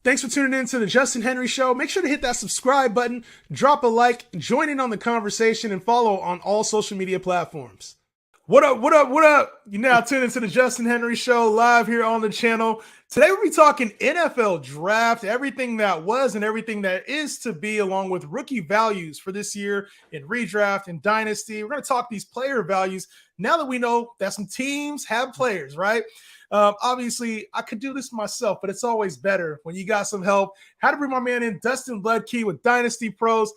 Thanks for tuning in to the Justin Henry Show. Make sure to hit that subscribe button, drop a like, join in on the conversation, and follow on all social media platforms. What up, what up, what up? You now tune into the Justin Henry Show live here on the channel. Today we'll be talking NFL draft, everything that was and everything that is to be, along with rookie values for this year in redraft and dynasty. We're going to talk these player values now that we know that some teams have players, right? Obviously, I could do this myself, but it's always better when you got some help. Had to bring my man in, Dustin Ludke with Dynasty Pros.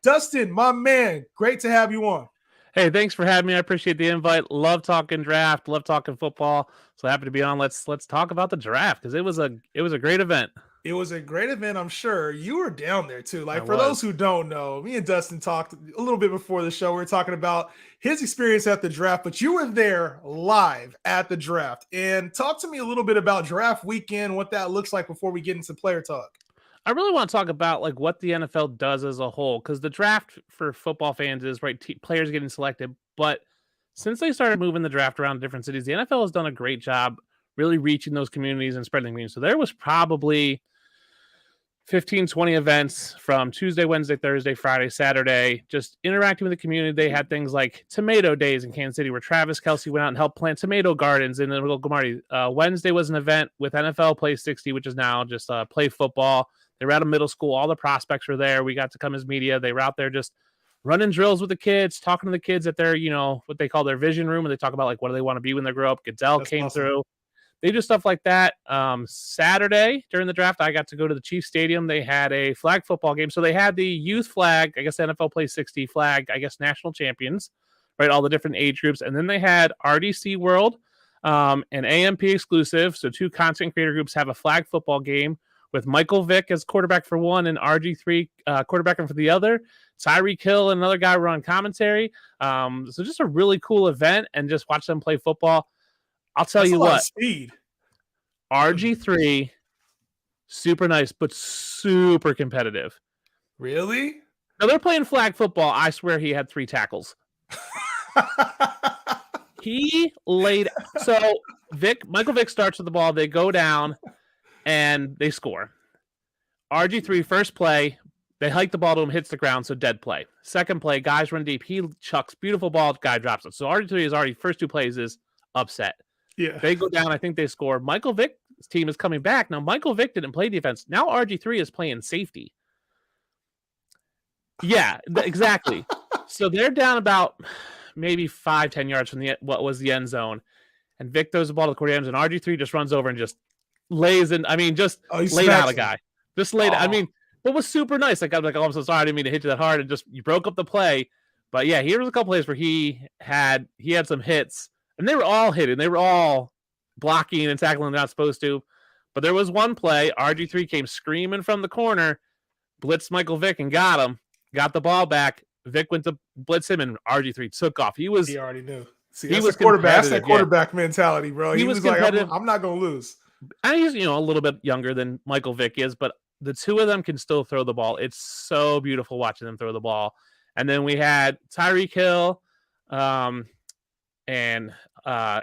Dustin, my man, great to have you on. Hey, thanks for having me. I appreciate the invite. Love talking draft, love talking football. So happy to be on. Let's talk about the draft because it was a great event. It was a great event, I'm sure. You were down there too. Like, for those who don't know, me and Dustin talked a little bit before the show. We were talking about his experience at the draft, but you were there live at the draft. And talk to me a little bit about draft weekend, what that looks like before we get into player talk. I really want to talk about like what the NFL does as a whole, because the draft for football fans is right, players getting selected. But since they started moving the draft around different cities, the NFL has done a great job really reaching those communities and spreading the news. So there was probably 15, 20 events from Tuesday, Wednesday, Thursday, Friday, Saturday, just interacting with the community. They had things like tomato days in Kansas City where Travis Kelce went out and helped plant tomato gardens in the local market. Wednesday was an event with NFL Play 60, which is now just Play Football. They were out of middle school. All the prospects were there. We got to come as media. They were out there just running drills with the kids, talking to the kids at their, what they call their vision room. And they talk about like, what do they want to be when they grow up? Goodell came through. They do stuff like that. Saturday during the draft, I got to go to the Chiefs Stadium. They had a flag football game. So they had the youth flag, I guess NFL Play 60 flag, I guess national champions, right? All the different age groups. And then they had RDC World, an AMP exclusive. So two content creator groups have a flag football game with Michael Vick as quarterback for one and RG3 quarterbacking for the other. Tyreek Hill and another guy were on commentary. So just a really cool event and just watch them play football. I'll tell you what, speed. RG3, super nice, but super competitive. Really? Now they're playing flag football. I swear he had 3 tackles. He laid so Michael Vick starts with the ball. They go down and they score. RG3 first play, they hike the ball to him, hits the ground, so dead play. Second play, guys run deep. He chucks beautiful ball. Guy drops it. So RG3 is already first 2 plays is upset. Yeah. They go down. I think they score. Michael Vick's team is coming back. Now, Michael Vick didn't play defense. Now, RG3 is playing safety. Yeah, exactly. So they're down about maybe 5-10 yards from what was the end zone. And Vick throws the ball to the quarterback, and RG3 just runs over and just lays in. I mean, just laid out a guy. Just laid out. I mean, what was super nice. Like, I'm like, oh, I'm so sorry. I didn't mean to hit you that hard. And just, you broke up the play. But yeah, here was a couple plays where he had some hits. And they were all hitting. They were all blocking and tackling they're not supposed to. But there was one play. RG3 came screaming from the corner, blitzed Michael Vick and got him. Got the ball back. Vick went to blitz him, and RG3 took off. He already knew. See, he was quarterback. That's that quarterback mentality, bro. He was like, I'm not going to lose. And he's, a little bit younger than Michael Vick is, but the two of them can still throw the ball. It's so beautiful watching them throw the ball. And then we had Tyreek Hill, and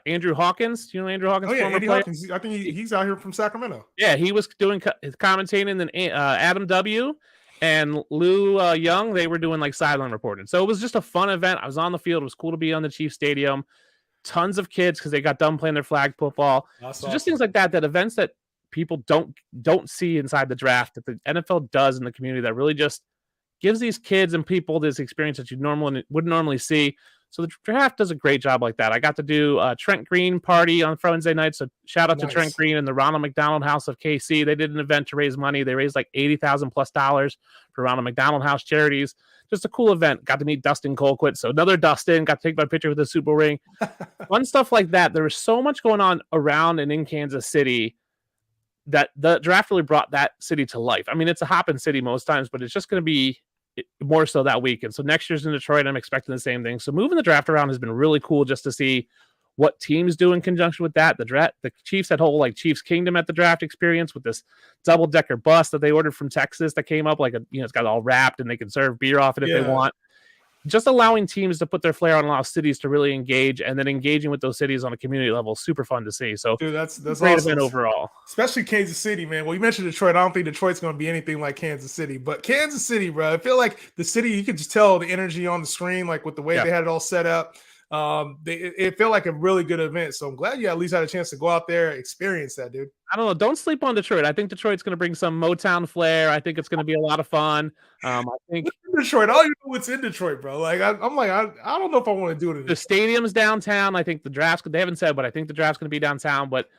Andrew Hawkins. Do you know Andrew Hawkins? Oh, yeah, Andy Hawkins. I think he's out here from Sacramento. Yeah, he was doing commentating, and then Adam W. and Lou Young, they were doing like sideline reporting. So it was just a fun event. I was on the field. It was cool to be on the Chiefs Stadium. Tons of kids because they got done playing their flag football. So just things like that events that people don't see inside the draft that the NFL does in the community that really just gives these kids and people this experience that you wouldn't normally see. So the draft does a great job like that. I got to do a Trent Green party on Wednesday night. So shout out to Trent Green and the Ronald McDonald House of KC. They did an event to raise money. They raised like $80,000+ for Ronald McDonald House charities. Just a cool event. Got to meet Dustin Colquitt. So another Dustin. Got to take my picture with the Super Bowl ring. Fun stuff like that. There was so much going on around and in Kansas City that the draft really brought that city to life. I mean, it's a hopping city most times, but it's just going to be more so that weekend. So next year's in Detroit, I'm expecting the same thing. So moving the draft around has been really cool just to see what teams do in conjunction with that. The Chiefs had whole like Chiefs Kingdom at the draft experience with this double-decker bus that they ordered from Texas that came up like it's got all wrapped and they can serve beer off it if they want. just allowing teams to put their flair on, allow cities to really engage, and then engaging with those cities on a community level, super fun to see. So, dude, that's great awesome. event overall. Especially Kansas City, man. Well, you mentioned Detroit. I don't think Detroit's going to be anything like Kansas City, but Kansas City, bro. I feel like the city, you could just tell the energy on the screen, like with the way they had it all set up. It felt like a really good event. So I'm glad you at least had a chance to go out there, experience that, dude. I don't know. Don't sleep on Detroit. I think Detroit's going to bring some Motown flair. I think it's going to be a lot of fun. I think Detroit. I don't even know what's in Detroit, bro. Like I'm like I don't know if I want to do it. The stadium's downtown. I think the draft's. They haven't said, but I think the draft's going to be downtown. But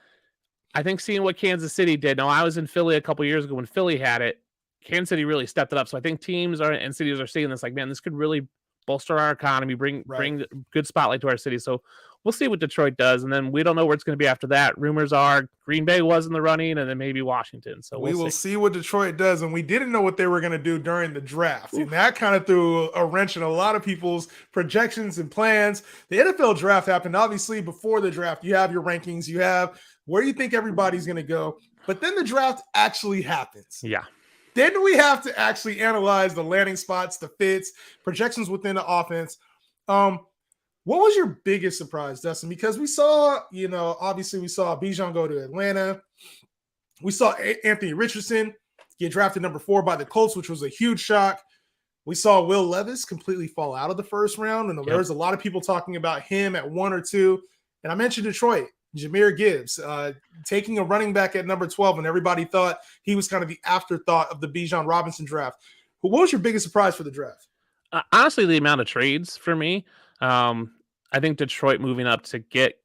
I think seeing what Kansas City did. Now I was in Philly a couple years ago when Philly had it. Kansas City really stepped it up. So I think teams and cities are seeing this. Like, man, this could really bolster our economy, bring good spotlight to our city. So we'll see what Detroit does, and then we don't know where it's going to be after that. Rumors are Green Bay was in the running, and then maybe Washington. So we will see what Detroit does, and we didn't know what they were going to do during the draft, and that kind of threw a wrench in a lot of people's projections and plans. The NFL draft happened obviously before the draft. You have your rankings, you have where you think everybody's going to go, but then the draft actually happens. Yeah. Then we have to actually analyze the landing spots, the fits, projections within the offense. What was your biggest surprise, Dustin? Because we saw, obviously we saw Bijan go to Atlanta. We saw Anthony Richardson get drafted number 4 by the Colts, which was a huge shock. We saw Will Levis completely fall out of the first round, and there was a lot of people talking about him at 1 or 2. And I mentioned Detroit. Jahmyr Gibbs taking a running back at number 12, and everybody thought he was kind of the afterthought of the Bijan Robinson draft. What was your biggest surprise for the draft? Honestly, the amount of trades for me. I think Detroit moving up to get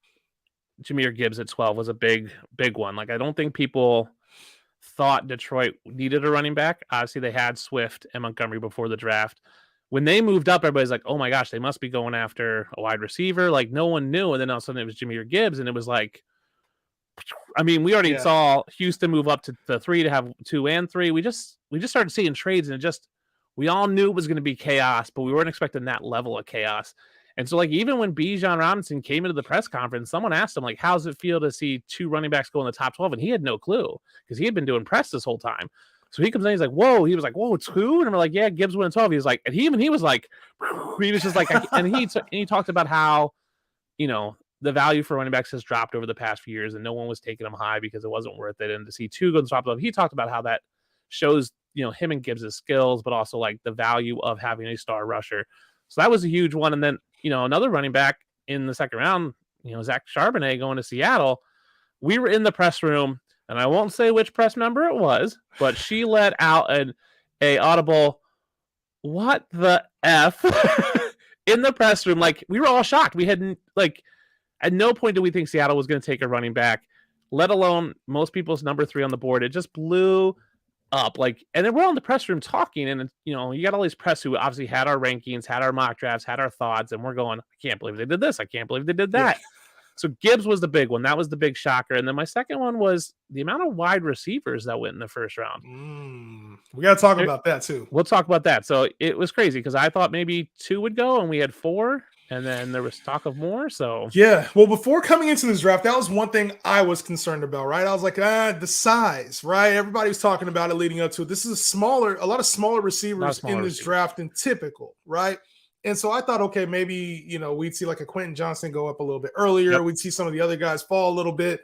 Jahmyr Gibbs at 12 was a big one. Like, I don't think people thought Detroit needed a running back. Obviously, they had Swift and Montgomery before the draft. When they moved up, everybody's like, oh my gosh, they must be going after a wide receiver. Like, no one knew. And then all of a sudden it was Jahmyr Gibbs. And it was like, I mean, we already saw Houston move up to the 3 to have 2 and 3. We just started seeing trades, and we all knew it was going to be chaos, but we weren't expecting that level of chaos. And so, like, even when Bijan Robinson came into the press conference, someone asked him, like, how's it feel to see 2 running backs go in the top 12? And he had no clue because he had been doing press this whole time. So he comes in, he's like, whoa. He was like, whoa, 2? And we're like, yeah, Gibbs went 12. He was like, and he was like, he was just like, and he talked about how, the value for running backs has dropped over the past few years, and no one was taking them high because it wasn't worth it. And to see 2 go to the top 12, he talked about how that shows, him and Gibbs' skills, but also like the value of having a star rusher. So that was a huge one. And then, another running back in the second round, Zach Charbonnet going to Seattle. We were in the press room, and I won't say which press member it was, but she let out a audible, what the F in the press room. Like, we were all shocked. We hadn't, like, at no point did we think Seattle was going to take a running back, let alone most people's number 3 on the board. It just blew up. Like, and then we're all in the press room talking, and you got all these press who obviously had our rankings, had our mock drafts, had our thoughts, and we're going, I can't believe they did this. I can't believe they did that. Yeah. So Gibbs was the big one. That was the big shocker. And then my second one was the amount of wide receivers that went in the first round. We got to talk about that too. We'll talk about that. So it was crazy because I thought maybe 2 would go, and we had 4. And then there was talk of more. So yeah, well, before coming into this draft, that was one thing I was concerned about, right? I was like, the size, right? Everybody was talking about it leading up to it. This is a lot of smaller receivers in this draft than typical, right? And so I thought, okay, maybe, we'd see like a Quentin Johnston go up a little bit earlier. Yep. We'd see some of the other guys fall a little bit.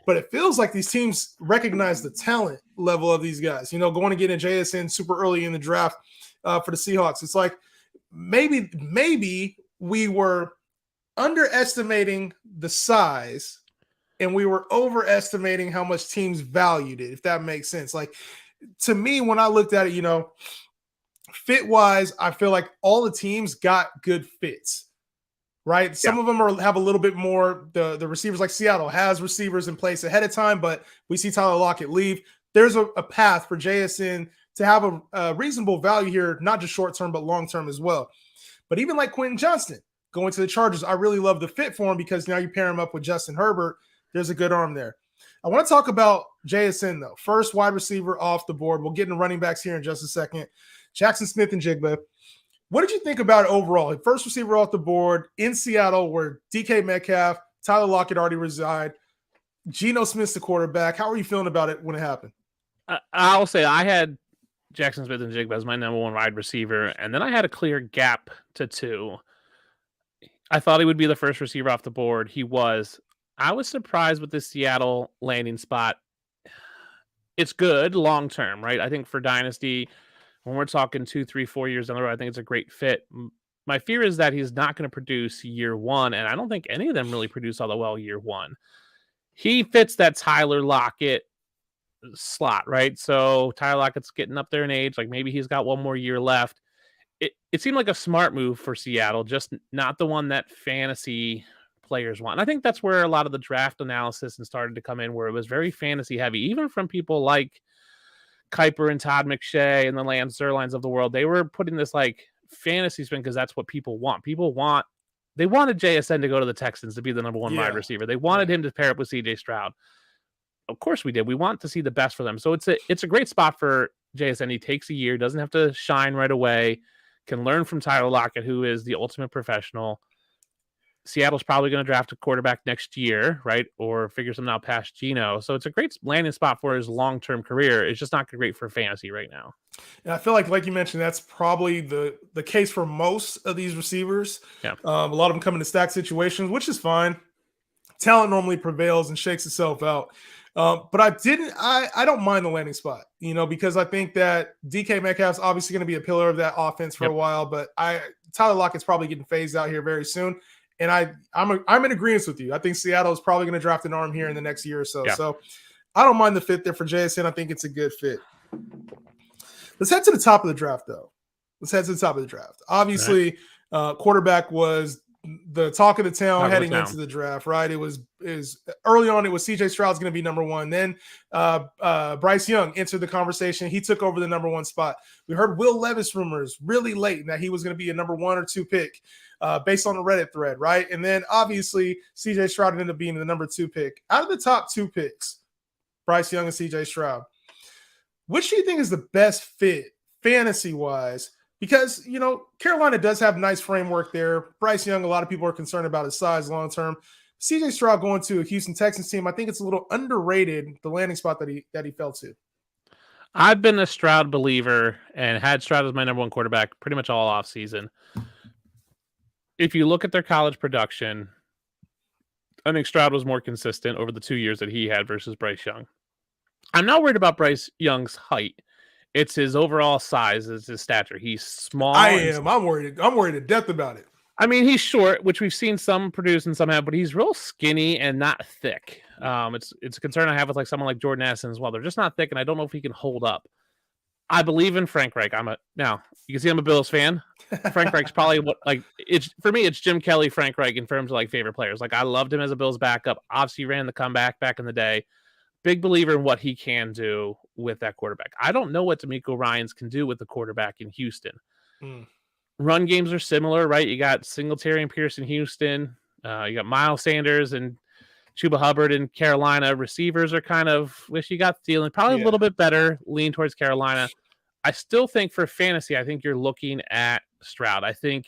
But it feels like these teams recognize the talent level of these guys. Going to get a JSN super early in the draft for the Seahawks. It's like maybe we were underestimating the size and we were overestimating how much teams valued it, if that makes sense. Like, to me, when I looked at it, fit-wise, I feel like all the teams got good fits, right? Some of them have a little bit more. The receivers, like Seattle, has receivers in place ahead of time, but we see Tyler Lockett leave. There's a path for JSN to have a reasonable value here, not just short-term, but long-term as well. But even like Quentin Johnston going to the Chargers, I really love the fit for him because now you pair him up with Justin Herbert. There's a good arm there. I want to talk about JSN, though. First wide receiver off the board. We'll get into running backs here in just a second. Jaxon Smith and Njigba. What did you think about it overall? First receiver off the board in Seattle where DK Metcalf, Tyler Lockett already reside. Geno Smith's the quarterback. How are you feeling about it when it happened? I'll say I had Jackson Smith and Njigba as my number one wide receiver, and then I had a clear gap to 2. I thought he would be the first receiver off the board. He was. I was surprised with the Seattle landing spot. It's good long term, right? I think for Dynasty, when we're talking 2, 3, 4 years down the road, I think it's a great fit. My fear is that he's not going to produce year 1, and I don't think any of them really produce all that well year 1. He fits that Tyler Lockett slot, right? So Tyler Lockett's getting up there in age. Like maybe he's got one more year left. It seemed like a smart move for Seattle, just not the one that fantasy players want. And I think that's where a lot of the draft analysis and started to come in, where it was very fantasy heavy, even from people like Kuiper and Todd McShay and the Lance Zerlines of the world. They were putting this like fantasy spin because that's what people want. They wanted JSN to go to the Texans to be the number 1 wide receiver. They wanted him to pair up with CJ Stroud. Of course we did. We want to see the best for them. So it's a great spot for JSN. He takes a year, doesn't have to shine right away, can learn from Tyler Lockett, who is the ultimate professional. Seattle's probably going to draft a quarterback next year, right? Or figure something out past Geno. So it's a great landing spot for his long-term career. It's just not great for fantasy right now. And I feel like you mentioned, that's probably the case for most of these receivers. Yeah. A lot of them come into stack situations, which is fine. Talent normally prevails and shakes itself out. But I don't mind the landing spot, because I think that DK Metcalf's obviously going to be a pillar of that offense for a while, but Tyler Lockett's probably getting phased out here very soon. And I'm in agreement with you. I think Seattle is probably going to draft an arm here in the next year or so. Yeah. So I don't mind the fit there for JSN. I think it's a good fit. Let's head to the top of the draft, though. Obviously, quarterback was the talk of the town heading into the draft, right? Is early on, it was CJ Stroud's going to be number 1. Then Bryce Young entered the conversation. He took over the number 1 spot. We heard Will Levis rumors really late that he was going to be a number 1 or 2 pick based on the Reddit thread, right? And then obviously CJ Stroud ended up being the number 2 pick. Out of the top 2 picks, Bryce Young and CJ Stroud, which do you think is the best fit fantasy-wise? Because, Carolina does have nice framework there. Bryce Young, a lot of people are concerned about his size long-term. CJ Stroud going to a Houston Texans team, I think it's a little underrated, the landing spot that he fell to. I've been a Stroud believer and had Stroud as my number 1 quarterback pretty much all offseason. If you look at their college production, I think Stroud was more consistent over the 2 years that he had versus Bryce Young. I'm not worried about Bryce Young's height. It's his overall size, it's his stature. He's small. I am. I'm worried to death about it. I mean, he's short, which we've seen some produce and some have, but he's real skinny and not thick. It's a concern I have with like someone like Jordan Addison as well. They're just not thick, and I don't know if he can hold up. I believe in Frank Reich. Now you can see I'm a Bills fan. Frank Reich's probably for me, it's Jim Kelly, Frank Reich in terms of like favorite players. Like I loved him as a Bills backup. Obviously ran the comeback back in the day. Big believer in what he can do with that quarterback. I don't know what D'Amico Ryans can do with the quarterback in Houston. Run games are similar, right? You got Singletary and Pierce in Houston. You got Miles Sanders and Chuba Hubbard in Carolina. Receivers are kind of wish you got Thielen. Probably a little bit better, lean towards Carolina. I still think for fantasy, I think you're looking at Stroud. I think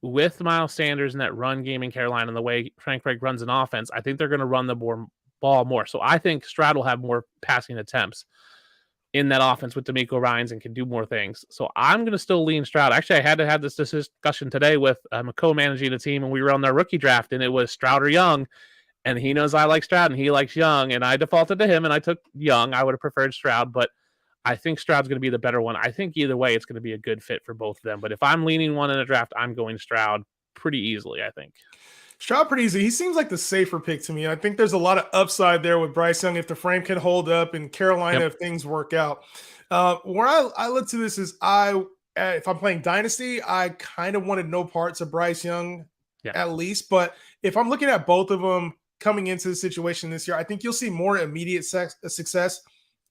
with Miles Sanders and that run game in Carolina and the way Frank Reich runs an offense, I think they're going to run the ball more. So I think Stroud will have more passing attempts in that offense with D'Amico Ryans and can do more things. So I'm going to still lean Stroud. Actually, I had to have this discussion today with co-managing a team, and we were on their rookie draft, and it was Stroud or Young, and he knows I like Stroud, and he likes Young, and I defaulted to him, and I took Young. I would have preferred Stroud, but I think Stroud's going to be the better one. I think either way, it's going to be a good fit for both of them. But if I'm leaning one in a draft, I'm going Stroud pretty easily, I think. Stroud pretty easy. He seems like the safer pick to me. I think there's a lot of upside there with Bryce Young if the frame can hold up, and Carolina if things work out. Where I look to this is if I'm playing Dynasty, I kind of wanted no parts of Bryce Young at least. But if I'm looking at both of them coming into the situation this year, I think you'll see more immediate success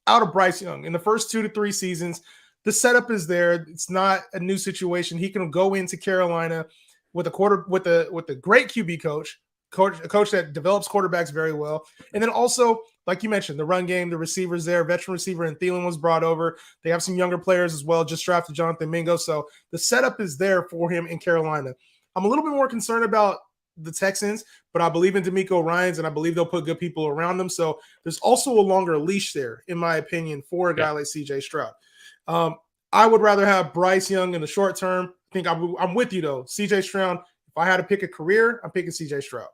out of Bryce Young. In the first 2 to 3 seasons, the setup is there. It's not a new situation. He can go into Carolina with a great QB coach, a coach that develops quarterbacks very well. And then also, like you mentioned, the run game, the receivers there, veteran receiver and Thielen was brought over. They have some younger players as well, just drafted Jonathon Mingo. So the setup is there for him in Carolina. I'm a little bit more concerned about the Texans, but I believe in D'Amico Ryans, and I believe they'll put good people around them. So there's also a longer leash there, in my opinion, for a guy like CJ Stroud. I would rather have Bryce Young in the short term. I think I'm with you though. CJ Stroud. If I had to pick a career, I'm picking CJ Stroud.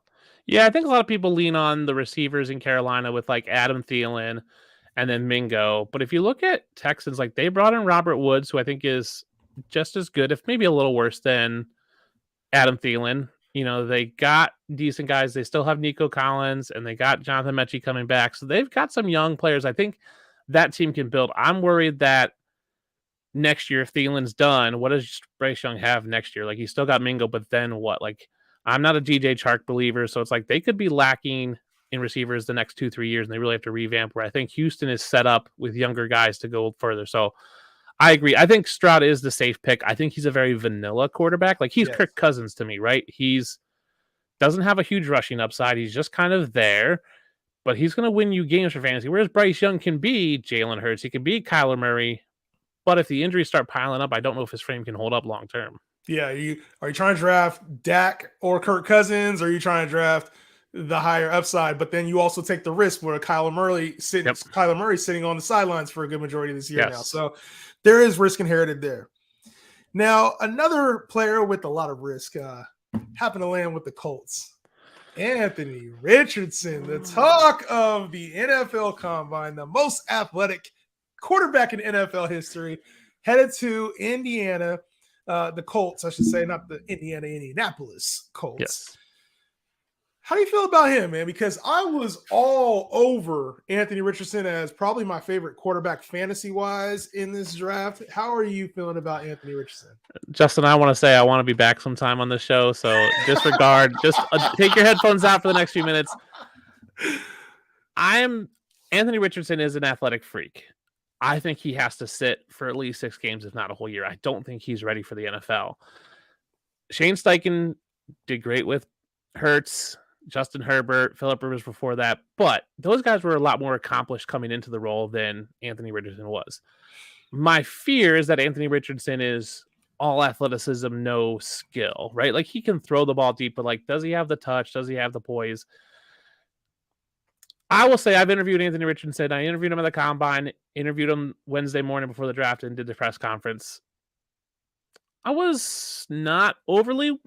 Yeah, I think a lot of people lean on the receivers in Carolina with like Adam Thielen and then Mingo. But if you look at Texans, like they brought in Robert Woods, who I think is just as good, if maybe a little worse than Adam Thielen. They got decent guys. They still have Nico Collins and they got Jonathan Mechie coming back. So they've got some young players. I think that team can build. I'm worried that next year, if Thielen's done, what does Bryce Young have next year? Like he's still got Mingo, but then what? Like I'm not a DJ Chark believer. So it's like they could be lacking in receivers the next 2-3 years and they really have to revamp, where I think Houston is set up with younger guys to go further. So I agree. I think Stroud is the safe pick. I think he's a very vanilla quarterback. Like he's Kirk Cousins to me, right? He's doesn't have a huge rushing upside. He's just kind of there, but he's going to win you games for fantasy. Whereas Bryce Young can be Jalen Hurts. He can be Kyler Murray. But if the injuries start piling up, I don't know if his frame can hold up long term. Yeah. Are you trying to draft Dak or Kirk Cousins? Or are you trying to draft the higher upside, but then you also take the risk where Kyler Murray sitting on the sidelines for a good majority of this year now. So there is risk inherited there. Now, another player with a lot of risk happened to land with the Colts. Anthony Richardson, the talk of the NFL Combine, the most athletic quarterback in NFL history, headed to Indiana, the Colts, I should say, not the Indianapolis Colts. Yes. How do you feel about him, man? Because I was all over Anthony Richardson as probably my favorite quarterback fantasy-wise in this draft. How are you feeling about Anthony Richardson? Justin, I want to say I want to be back sometime on the show, so disregard. Just take your headphones out for the next few minutes. Anthony Richardson is an athletic freak. I think he has to sit for at least 6 games, if not a whole year. I don't think he's ready for the NFL. Shane Steichen did great with Hurts, Justin Herbert, Phillip Rivers before that, but those guys were a lot more accomplished coming into the role than Anthony Richardson was. My fear is that Anthony Richardson is all athleticism, no skill, right? Like he can throw the ball deep, but like, does he have the touch? Does he have the poise? I will say I've interviewed Anthony Richardson. I interviewed him at the Combine, interviewed him Wednesday morning before the draft and did the press conference. I was not overly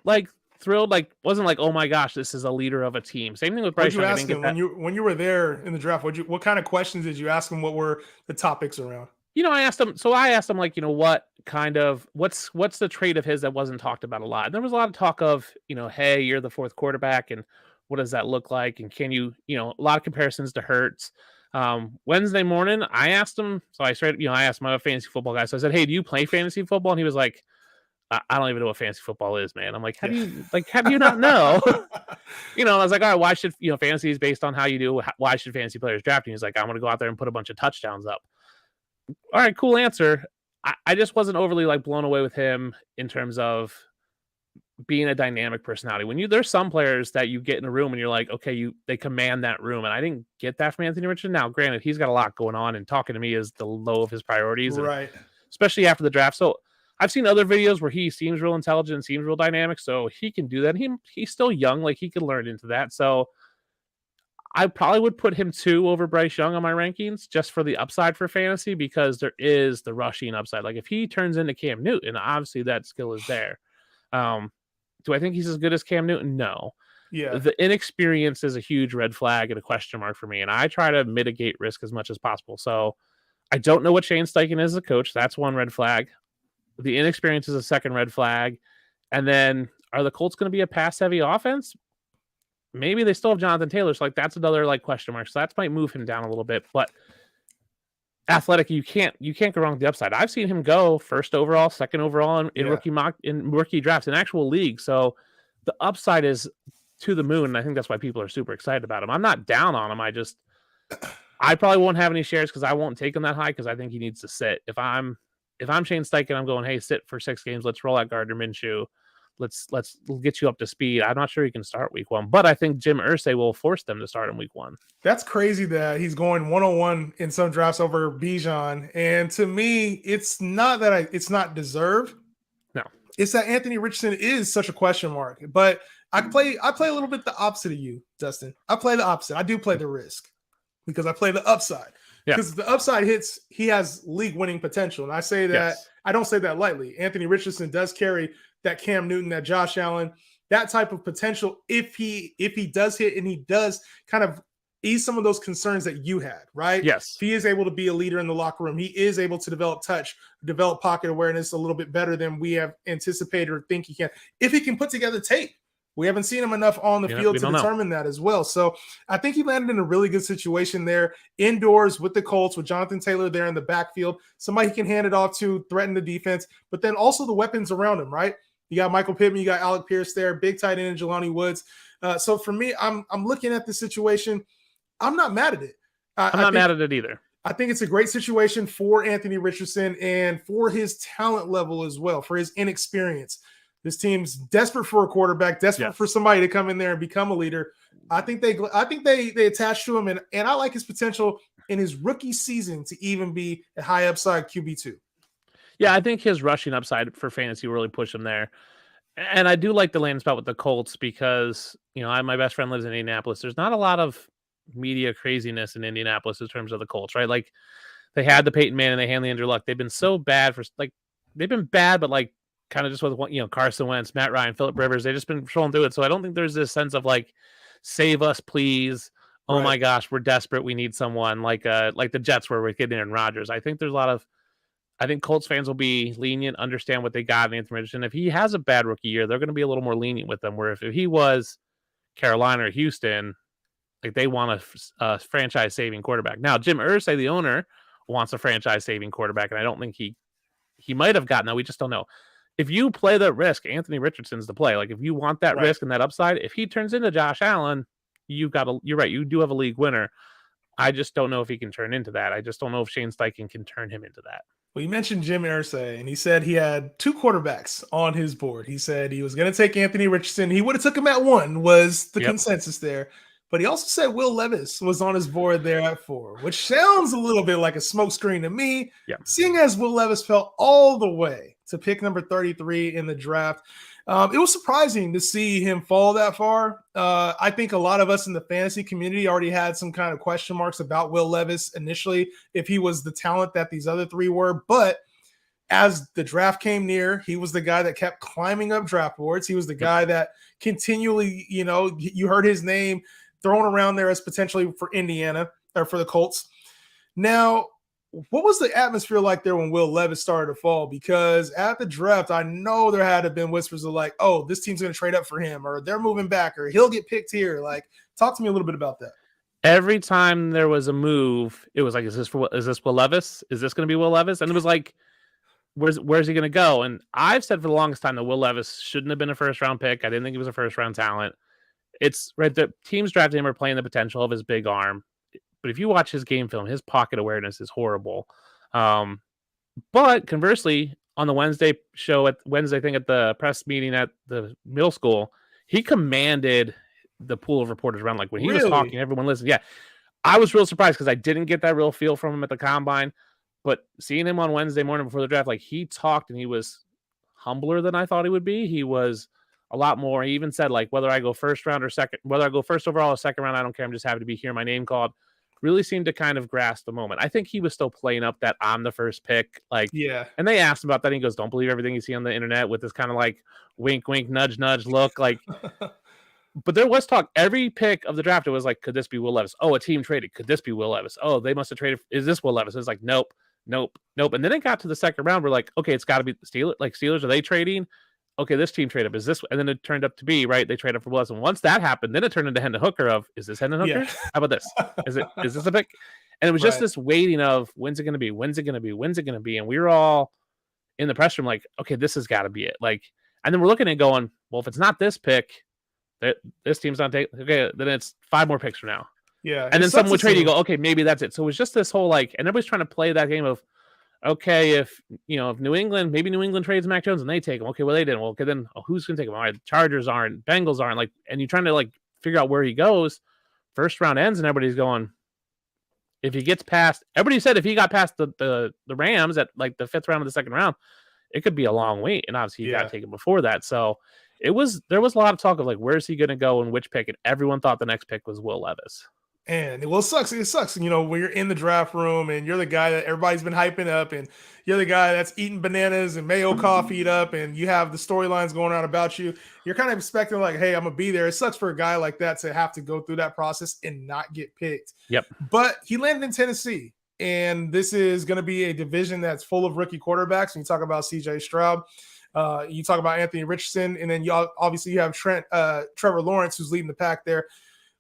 thrilled, wasn't like, oh my gosh, this is a leader of a team. Same thing with Bryce. What did you ask him when you were there in the draft? What kind of questions did you ask him? What were the topics around? I asked him what kind of what's the trait of his that wasn't talked about a lot. And there was a lot of talk of, hey, you're the 4th quarterback, and what does that look like? And can you, a lot of comparisons to Hurts. Wednesday morning, I asked him, so I started, I asked my fantasy football guy. So I said, hey, do you play fantasy football? And he was like, I don't even know what fantasy football is, man. I'm like, how do you not know? I was like, all right, why should, fantasy is based on how you do. Why should fantasy players draft? And he's like, I'm going to go out there and put a bunch of touchdowns up. All right, cool answer. I just wasn't overly blown away with him in terms of being a dynamic personality. There's some players that you get in a room and you're like, okay, they command that room. And I didn't get that from Anthony Richardson. Now, granted, he's got a lot going on, and talking to me is the low of his priorities, right? Especially after the draft. So I've seen other videos where he seems real intelligent, seems real dynamic, so he can do that. He's still young, he could learn into that. So I probably would put him 2 over Bryce Young on my rankings just for the upside for fantasy, because there is the rushing upside. If he turns into Cam Newton, obviously that skill is there. Do I think he's as good as Cam Newton? No. Yeah. The inexperience is a huge red flag and a question mark for me, and I try to mitigate risk as much as possible. So I don't know what Shane Steichen is as a coach. That's one red flag. The inexperience is a second red flag. And then, are the Colts going to be a pass-heavy offense? Maybe they still have Jonathan Taylor. So that's another question mark. So that might move him down a little bit. But athletic, you can't go wrong with the upside. I've seen him go 1st overall, 2nd overall in rookie drafts in actual league. So the upside is to the moon. And I think that's why people are super excited about him. I'm not down on him. I probably won't have any shares because I won't take him that high, because I think he needs to sit. If I'm Shane Steichen, I'm going, hey, sit for 6 games. Let's roll out Gardner Minshew. Let's get you up to speed. I'm not sure he can start week 1, but I think Jim Irsay will force them to start in week 1. That's crazy that he's going 101 in some drafts over Bijan. And to me, it's not that it's not deserved. No, it's that Anthony Richardson is such a question mark. But I play a little bit the opposite of you, Dustin. I play the opposite. I do play the risk because I play the upside. because the upside hits, he has league winning potential. And I say that, I don't say that lightly. Anthony Richardson does carry that Cam Newton, that Josh Allen, that type of potential if he does hit and he does kind of ease some of those concerns that you had, right? Yes. If he is able to be a leader in the locker room, he is able to develop touch, develop pocket awareness a little bit better than we have anticipated or think he can. If he can put together tape. We haven't seen him enough on the field to determine that as well. So I think he landed in a really good situation there, indoors with the Colts, with Jonathan Taylor there in the backfield. Somebody he can hand it off to, threaten the defense, but then also the weapons around him, right? You got Michael Pittman, you got Alec Pierce there, big tight end Jelani Woods. So for me, I'm looking at this situation. I'm not mad at it. I'm not mad at it either. I think it's a great situation for Anthony Richardson and for his talent level as well, for his inexperience. This team's desperate for a quarterback, desperate for somebody to come in there and become a leader. I think they attach to him, and I like his potential in his rookie season to even be a high upside QB2. Yeah, I think his rushing upside for fantasy will really push him there. And I do like the landing spot with the Colts because, my best friend lives in Indianapolis. There's not a lot of media craziness in Indianapolis in terms of the Colts, right? Like they had the Peyton Manning and they had the Andrew Luck. They've been so bad they've been bad, but kind of just with Carson Wentz, Matt Ryan, Phillip Rivers, they've just been trolling through it. So I don't think there's this sense of save us, please. Oh my gosh, we're desperate. We need someone like the Jets were with getting Aaron Rodgers. I think I think Colts fans will be lenient, understand what they got in Anthony Richardson. If he has a bad rookie year, they're going to be a little more lenient with them. Where if he was Carolina or Houston, they want a franchise-saving quarterback. Now, Jim Irsay, the owner, wants a franchise-saving quarterback, and I don't think he might have gotten that. We just don't know. If you play the risk, Anthony Richardson's the play. If you want that risk and that upside, if he turns into Josh Allen, you're right. You do have a league winner. I just don't know if he can turn into that. I just don't know if Shane Steichen can turn him into that. Well, you mentioned Jim Irsay, and he said he had two quarterbacks on his board. He said he was going to take Anthony Richardson. He would have took him at 1 was the consensus there. But he also said Will Levis was on his board there at 4, which sounds a little bit like a smokescreen to me, seeing as Will Levis fell all the way to pick number 33 in the draft. It was surprising to see him fall that far. I think a lot of us in the fantasy community already had some kind of question marks about Will Levis initially, if he was the talent that these other 3 were. But as the draft came near, he was the guy that kept climbing up draft boards. He was the guy that continually, you heard his name thrown around there as potentially for Indiana or for the Colts. Now, what was the atmosphere like there when Will Levis started to fall? Because at the draft, I know there had to have been whispers of oh, this team's going to trade up for him, or they're moving back, or he'll get picked here. Talk to me a little bit about that. Every time there was a move, it was is this Will Levis? Is this going to be Will Levis? And it was where's he going to go? And I've said for the longest time that Will Levis shouldn't have been a first-round pick. I didn't think he was a first-round talent. It's right. The teams drafting him are playing the potential of his big arm. But if you watch his game film, his pocket awareness is horrible. But conversely, on the Wednesday thing at the press meeting at the middle school, he commanded the pool of reporters around. When he was talking, everyone listened. Yeah. I was real surprised because I didn't get that real feel from him at the combine. But seeing him on Wednesday morning before the draft, he talked and he was humbler than I thought he would be. He was a lot more. He even said, whether I go first round or second, whether I go first overall or second round, I don't care. I'm just happy to be here. My name called. Really seemed to kind of grasp the moment. I think he was still playing up that I'm the first pick. And they asked him about that. And he goes, don't believe everything you see on the internet, with this kind of wink, wink, nudge, nudge look. But there was talk. Every pick of the draft, it was could this be Will Levis? Oh, a team traded. Could this be Will Levis? Oh, they must have traded. Is this Will Levis? It's nope. And then it got to the second round. We're okay, it's got to be the Steelers. Steelers, are they trading? Okay, this team trade up. Is this? And then it turned up to be, right, they trade up for Willis. And once that happened, then it turned into Hendon Hooker of, is this Hendon Hooker? Yeah. How about this? Is this a pick? And it was just this waiting of, when's it going to be? When's it going to be? When's it going to be? And we were all in the press room okay, this has got to be it. And then we're looking at going, well, if it's not this pick, this team's not taking, okay, then it's 5 more picks from now. Yeah. And then someone would trade, you go, okay, maybe that's it. So it was just this whole, and everybody's trying to play that game of, okay, if New England trades Mac Jones and they take him, okay, well, they didn't. Well, okay, then who's going to take him? All right, the Chargers aren't, Bengals aren't, and you're trying to figure out where he goes. First round ends and everybody's going, if he gets past, everybody said if he got past the Rams at the 5th round of the second round, it could be a long wait. And obviously he got taken before that. So there was a lot of talk of where's he going to go and which pick? And everyone thought the next pick was Will Levis. And well, it sucks. It sucks, when you're in the draft room and you're the guy that everybody's been hyping up, and you're the guy that's eating bananas and mayo coffee up, and you have the storylines going on about you. You're kind of expecting like, hey, I'm gonna be there. It sucks for a guy like that to have to go through that process and not get picked. Yep. But he landed in Tennessee, and this is going to be a division that's full of rookie quarterbacks. When you talk about C.J. Stroud, you talk about Anthony Richardson, and then you have Trevor Lawrence, who's leading the pack there.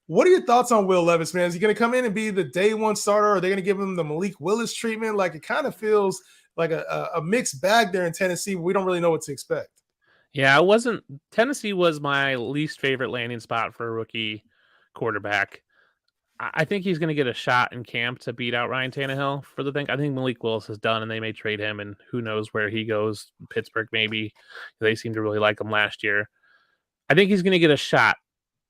What are your thoughts on Will Levis, man? Is he going to come in and be the day one starter? Or are they going to give him the Malik Willis treatment? Like, it kind of feels like a mixed bag there in Tennessee. We don't really know what to expect. Yeah, Tennessee was my least favorite landing spot for a rookie quarterback. I think he's going to get a shot in camp to beat out Ryan Tannehill for the thing. I think Malik Willis is done, and they may trade him, and who knows where he goes. Pittsburgh, maybe. They seem to really like him last year. I think he's going to get a shot.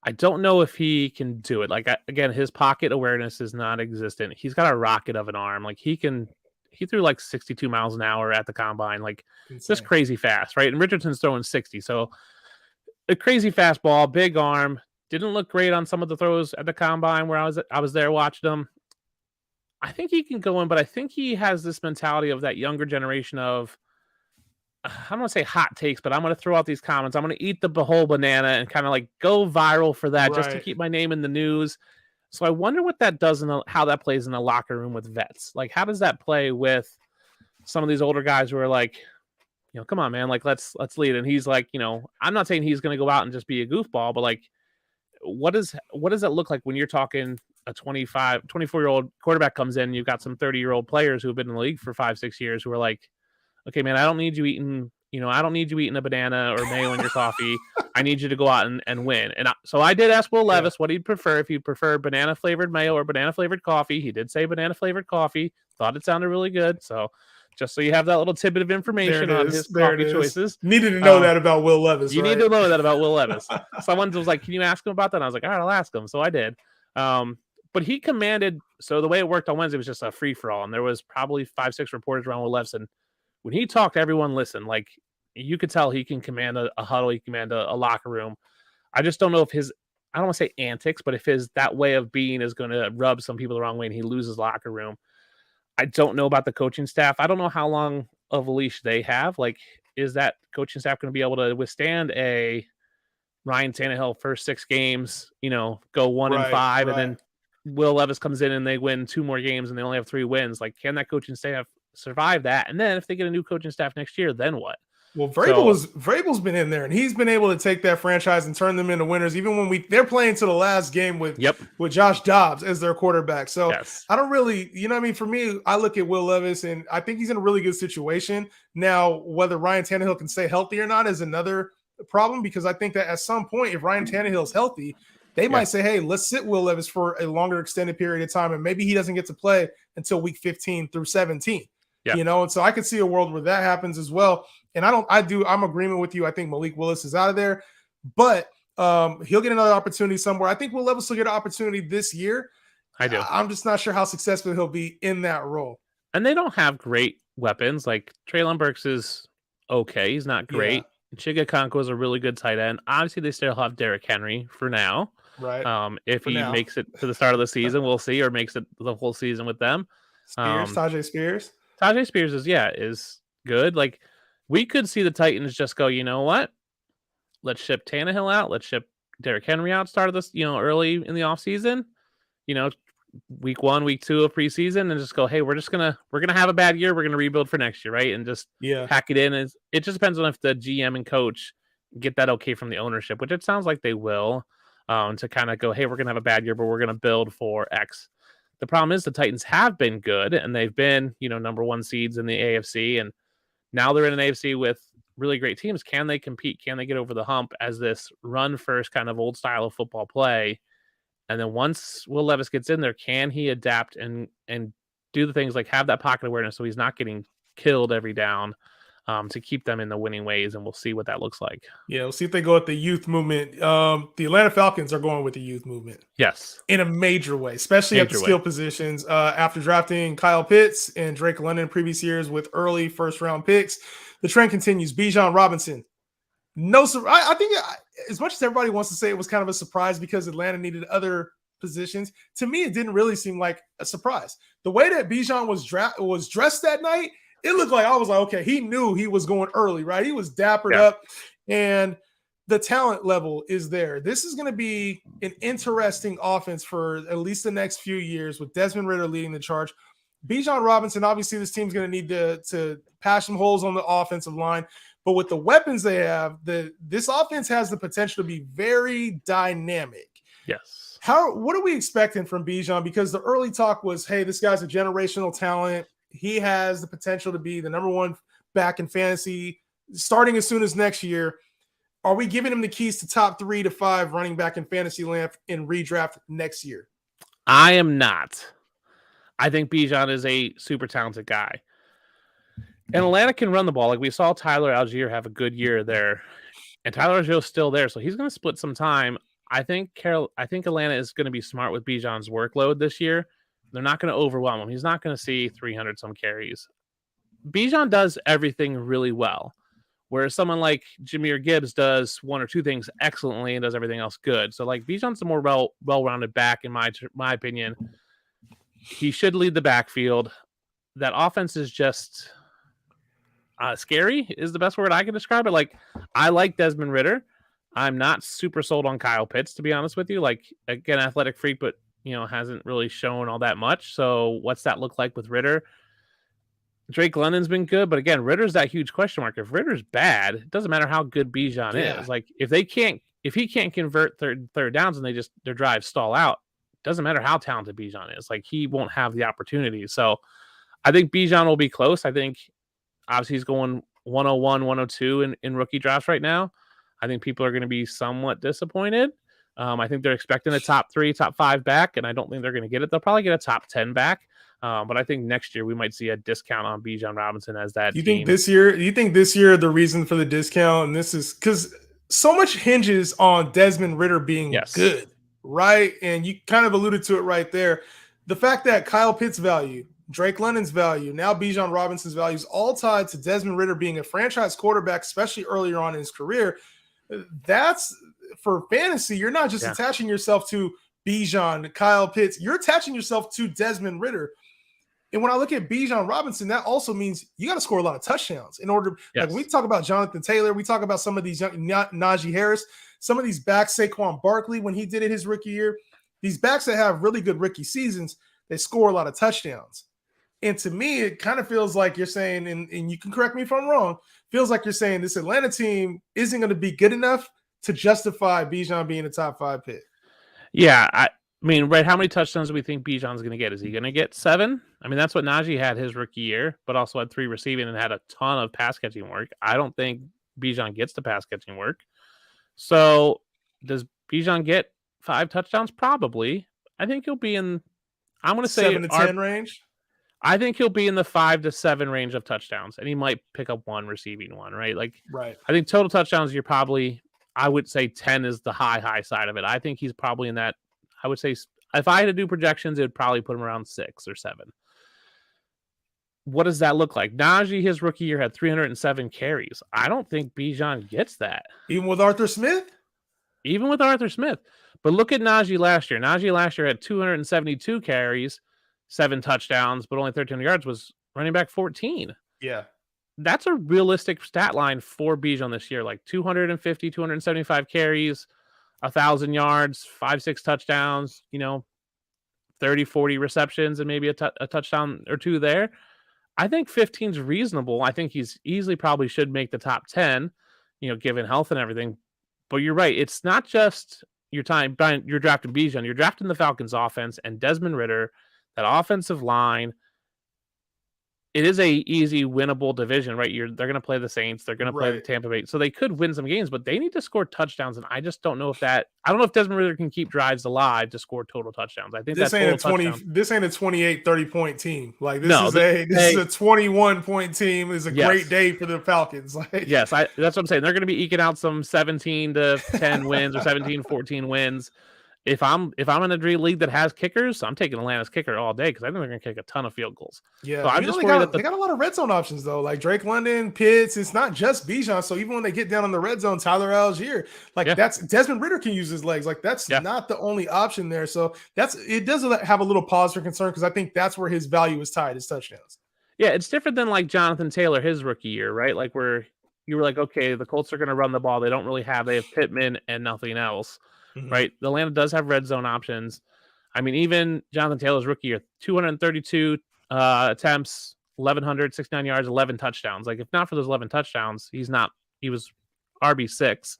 I don't know if he can do it. Like, again, his pocket awareness is non-existent. He's got a rocket of an arm. Like, he threw like 62 miles an hour at the combine. Like, Insane. Just crazy fast, right? And Richardson's throwing 60. So a crazy fastball, big arm. Didn't look great on some of the throws at the combine where I was there watching him. I think he can go in, but I think he has this mentality of that younger generation of, I don't want to say hot takes, but I'm going to throw out these comments. I'm going to eat the whole banana and kind of like go viral for that, just to keep my name in the news. So I wonder what that does how that plays in the locker room with vets. Like, how does that play with some of these older guys who are like, come on, man, like let's lead. And he's like, I'm not saying he's going to go out and just be a goofball, but like, what does that look like when you're talking a 24-year-old quarterback comes in, and you've got some 30-year-old players who have been in the league for 5-6 years who are like, okay, man, I don't need you eating a banana or mayo in your coffee. I need you to go out and win. And so I did ask Will Levis what he'd prefer, if he'd prefer banana-flavored mayo or banana-flavored coffee. He did say banana-flavored coffee. Thought it sounded really good. So just so you have that little tidbit of information on his coffee choices. Needed to know that about Will Levis. You need to know that about Will Levis. Someone was like, can you ask him about that? And I was like, all right, I'll ask him. So I did. But he commanded, so the way it worked on Wednesday was just a free-for-all. And there was probably 5-6 reporters around Will Levis. And when he talked, everyone listened. Like, you could tell he can command a huddle, he can command a locker room. I just don't know if I don't want to say antics, but if that way of being is going to rub some people the wrong way and he loses locker room. I don't know about the coaching staff. I don't know how long of a leash they have. Like, is that coaching staff going to be able to withstand a Ryan Tannehill first 6 games, go 1-5, and then Will Levis comes in and they win 2 more games and they only have 3 wins? Like, can that coaching staff survive that? And then if they get a new coaching staff next year, then what? Well, Vrabel's been in there, and he's been able to take that franchise and turn them into winners. Even when they're playing to the last game with Josh Dobbs as their quarterback. So I don't really, for me, I look at Will Levis and I think he's in a really good situation. Now, whether Ryan Tannehill can stay healthy or not is another problem, because I think that at some point, if Ryan Tannehill is healthy, they might say, hey, let's sit Will Levis for a longer extended period of time, and maybe he doesn't get to play until week 15 through 17. And so I could see a world where that happens as well. And I'm agreement with you. I think Malik Willis is out of there, but he'll get another opportunity somewhere. I think Will Levis will get an opportunity this year. I do. I'm just not sure how successful he'll be in that role. And they don't have great weapons. Like, Treylon Burks is okay. He's not great. Njigba Okonkwo is a really good tight end. Obviously, they still have Derrick Henry for now. Right. If he makes it to the start of the season, we'll see, or makes it the whole season with them. Tajay Spears. Tajay Spears is good. Like, we could see the Titans just go, you know what? Let's ship Tannehill out. Let's ship Derrick Henry out. Start of this, early in the offseason. Week 1, week 2 of preseason, and just go, hey, we're gonna have a bad year. We're gonna rebuild for next year, right? And just pack it in. It just depends on if the GM and coach get that okay from the ownership, which it sounds like they will. To kind of go, hey, we're gonna have a bad year, but we're gonna build for X. The problem is the Titans have been good, and they've been, number 1 seeds in the AFC, and now they're in an AFC with really great teams. Can they compete? Can they get over the hump as this run first kind of old style of football play? And then once Will Levis gets in there, can he adapt and do the things like have that pocket awareness so he's not getting killed every down, to keep them in the winning ways? And we'll see what that looks like. Yeah, we'll see if they go with the youth movement. The Atlanta Falcons are going with the youth movement. Yes. In a major way, especially at the skill positions. After drafting Kyle Pitts and Drake London in previous years with early first-round picks, the trend continues. Bijan Robinson. I think as much as everybody wants to say it was kind of a surprise because Atlanta needed other positions, to me, it didn't really seem like a surprise. The way that Bijan was dressed that night, it looked like I was like, okay, he knew he was going early, right? He was dappered up, and the talent level is there. This is going to be an interesting offense for at least the next few years with Desmond Ridder leading the charge. Bijan Robinson, obviously, this team's going to need to patch some holes on the offensive line. But with the weapons they have, this offense has the potential to be very dynamic. Yes. What are we expecting from Bijan? Because the early talk was, hey, this guy's a generational talent. He has the potential to be the number one back in fantasy starting as soon as next year. Are we giving him the keys to top 3 to 5 running back in fantasy land in redraft next year? I am not. I think Bijan is a super talented guy. And Atlanta can run the ball. Like we saw Tyler Algier have a good year there. And Tyler Algier's still there, so he's going to split some time. I think Atlanta is going to be smart with Bijan's workload this year. They're not going to overwhelm him. He's not going to see 300 some carries. Bijan does everything really well, whereas someone like Jahmyr Gibbs does one or two things excellently and does everything else good. So like Bijan's a more well-rounded back in my opinion. He should lead the backfield. That offense is just scary is the best word I can describe it. Like I like Desmond Ridder. I'm not super sold on Kyle Pitts, to be honest with you. Like again, athletic freak, but hasn't really shown all that much. So what's that look like with Ridder? Drake London's been good, but again, Ritter's that huge question mark. If Ritter's bad, it doesn't matter how good Bijan is. Like if he can't convert third downs and their drives stall out, it doesn't matter how talented Bijan is. Like he won't have the opportunity. So I think Bijan will be close. I think obviously he's going 101, 102 in rookie drafts right now. I think people are going to be somewhat disappointed. I think they're expecting a top 3, top 5 back, and I don't think they're going to get it. They'll probably get a top 10 back. But I think next year we might see a discount on Bijan Robinson as that. You think this year the reason for the discount, and this is because so much hinges on Desmond Ridder being good, right? And you kind of alluded to it right there. The fact that Kyle Pitts' value, Drake London's value, now Bijan Robinson's value is all tied to Desmond Ridder being a franchise quarterback, especially earlier on in his career. That's for fantasy. You're not just attaching yourself to Bijan, Kyle Pitts. You're attaching yourself to Desmond Ridder. And when I look at Bijan Robinson, that also means you got to score a lot of touchdowns in order. Like when we talk about Jonathan Taylor, we talk about some of these young Najee Harris, some of these backs, Saquon Barkley, when he did it his rookie year, these backs that have really good rookie seasons, they score a lot of touchdowns. And to me, it kind of feels like you're saying, and you can correct me if I'm wrong, feels like you're saying this Atlanta team isn't going to be good enough to justify Bijan being a top 5 pick. Yeah, I mean, right, how many touchdowns do we think Bijan's going to get? Is he going to get 7? I mean, that's what Najee had his rookie year, but also had 3 receiving and had a ton of pass-catching work. I don't think Bijan gets the pass-catching work. So does Bijan get 5 touchdowns? Probably. I think he'll be in, I'm going to say 7 to 10 range? I think he'll be in the 5 to 7 range of touchdowns, and he might pick up 1 receiving one, right? Like, right. I think total touchdowns, you're probably, I would say 10 is the high side of it. I think he's probably in that, I would say, if I had to do projections, it would probably put him around 6 or 7. What does that look like? Najee, his rookie year, had 307 carries. I don't think Bijan gets that. Even with Arthur Smith? Even with Arthur Smith. But look at Najee last year. Najee last year had 272 carries, 7 touchdowns, but only 13 yards, was running back 14. Yeah. That's a realistic stat line for Bijan this year, like 250, 275 carries, 1,000 yards, 5-6 touchdowns, 30, 40 receptions, and maybe a touchdown or 2 there. I think 15 is reasonable. I think he's easily probably should make the top 10, given health and everything. But you're right. It's not just your time. You're drafting Bijan. You're drafting the Falcons offense and Desmond Ridder, that offensive line. It is a easy winnable division, right? They're going to play the Saints. They're going to play the Tampa Bay. So they could win some games, but they need to score touchdowns. And I just don't know if Desmond Ridder can keep drives alive to score total touchdowns. I think this ain't a 28, 30-point team. Like this is a 21-point team. It's a great day for the Falcons. That's what I'm saying. They're going to be eking out some 17 to 10 wins or 17, 14 wins. if I'm in a dream league that has kickers, I'm taking Atlanta's kicker all day because I think they're going to kick a ton of field goals. Yeah, so I'm just they worried got, that they got a lot of red zone options though, like Drake London, Pitts. It's not just Bijan. So even when they get down on the red zone, Tyler Algier, like that's Desmond Ridder can use his legs. Like that's not the only option there. So it does have a little pause for concern because I think that's where his value is tied, his touchdowns. Yeah, it's different than like Jonathan Taylor, his rookie year, right? Like where you were like, okay, the Colts are going to run the ball. They have Pittman and nothing else. Right? The Atlanta does have red zone options. I mean, even Jonathan Taylor's rookie year, 232 attempts, 1,169 yards, 11 touchdowns. Like, if not for those 11 touchdowns, he was RB6.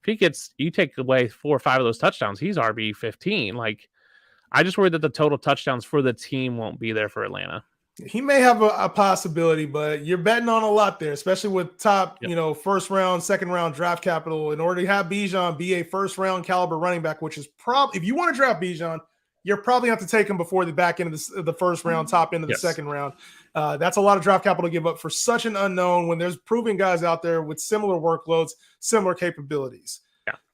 If you take away 4 or 5 of those touchdowns, he's RB15. Like, I just worry that the total touchdowns for the team won't be there for Atlanta. He may have a possibility, but you're betting on a lot there, especially with top, first round, second round draft capital. In order to have Bijan be a first round caliber running back, which is probably, if you want to draft Bijan, you're probably going to have to take him before the back end of the first round, top end of the second round. That's a lot of draft capital to give up for such an unknown when there's proven guys out there with similar workloads, similar capabilities.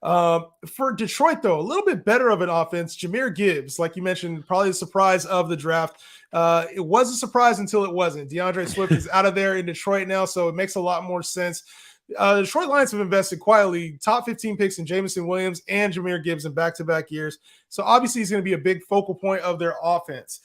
For Detroit, though, a little bit better of an offense. Jahmyr Gibbs, like you mentioned, probably the surprise of the draft. It was a surprise until it wasn't. DeAndre Swift is out of there in Detroit now, so it makes a lot more sense. The Detroit Lions have invested quietly top 15 picks in Jameson Williams and Jahmyr Gibbs in back-to-back years. So obviously he's going to be a big focal point of their offense.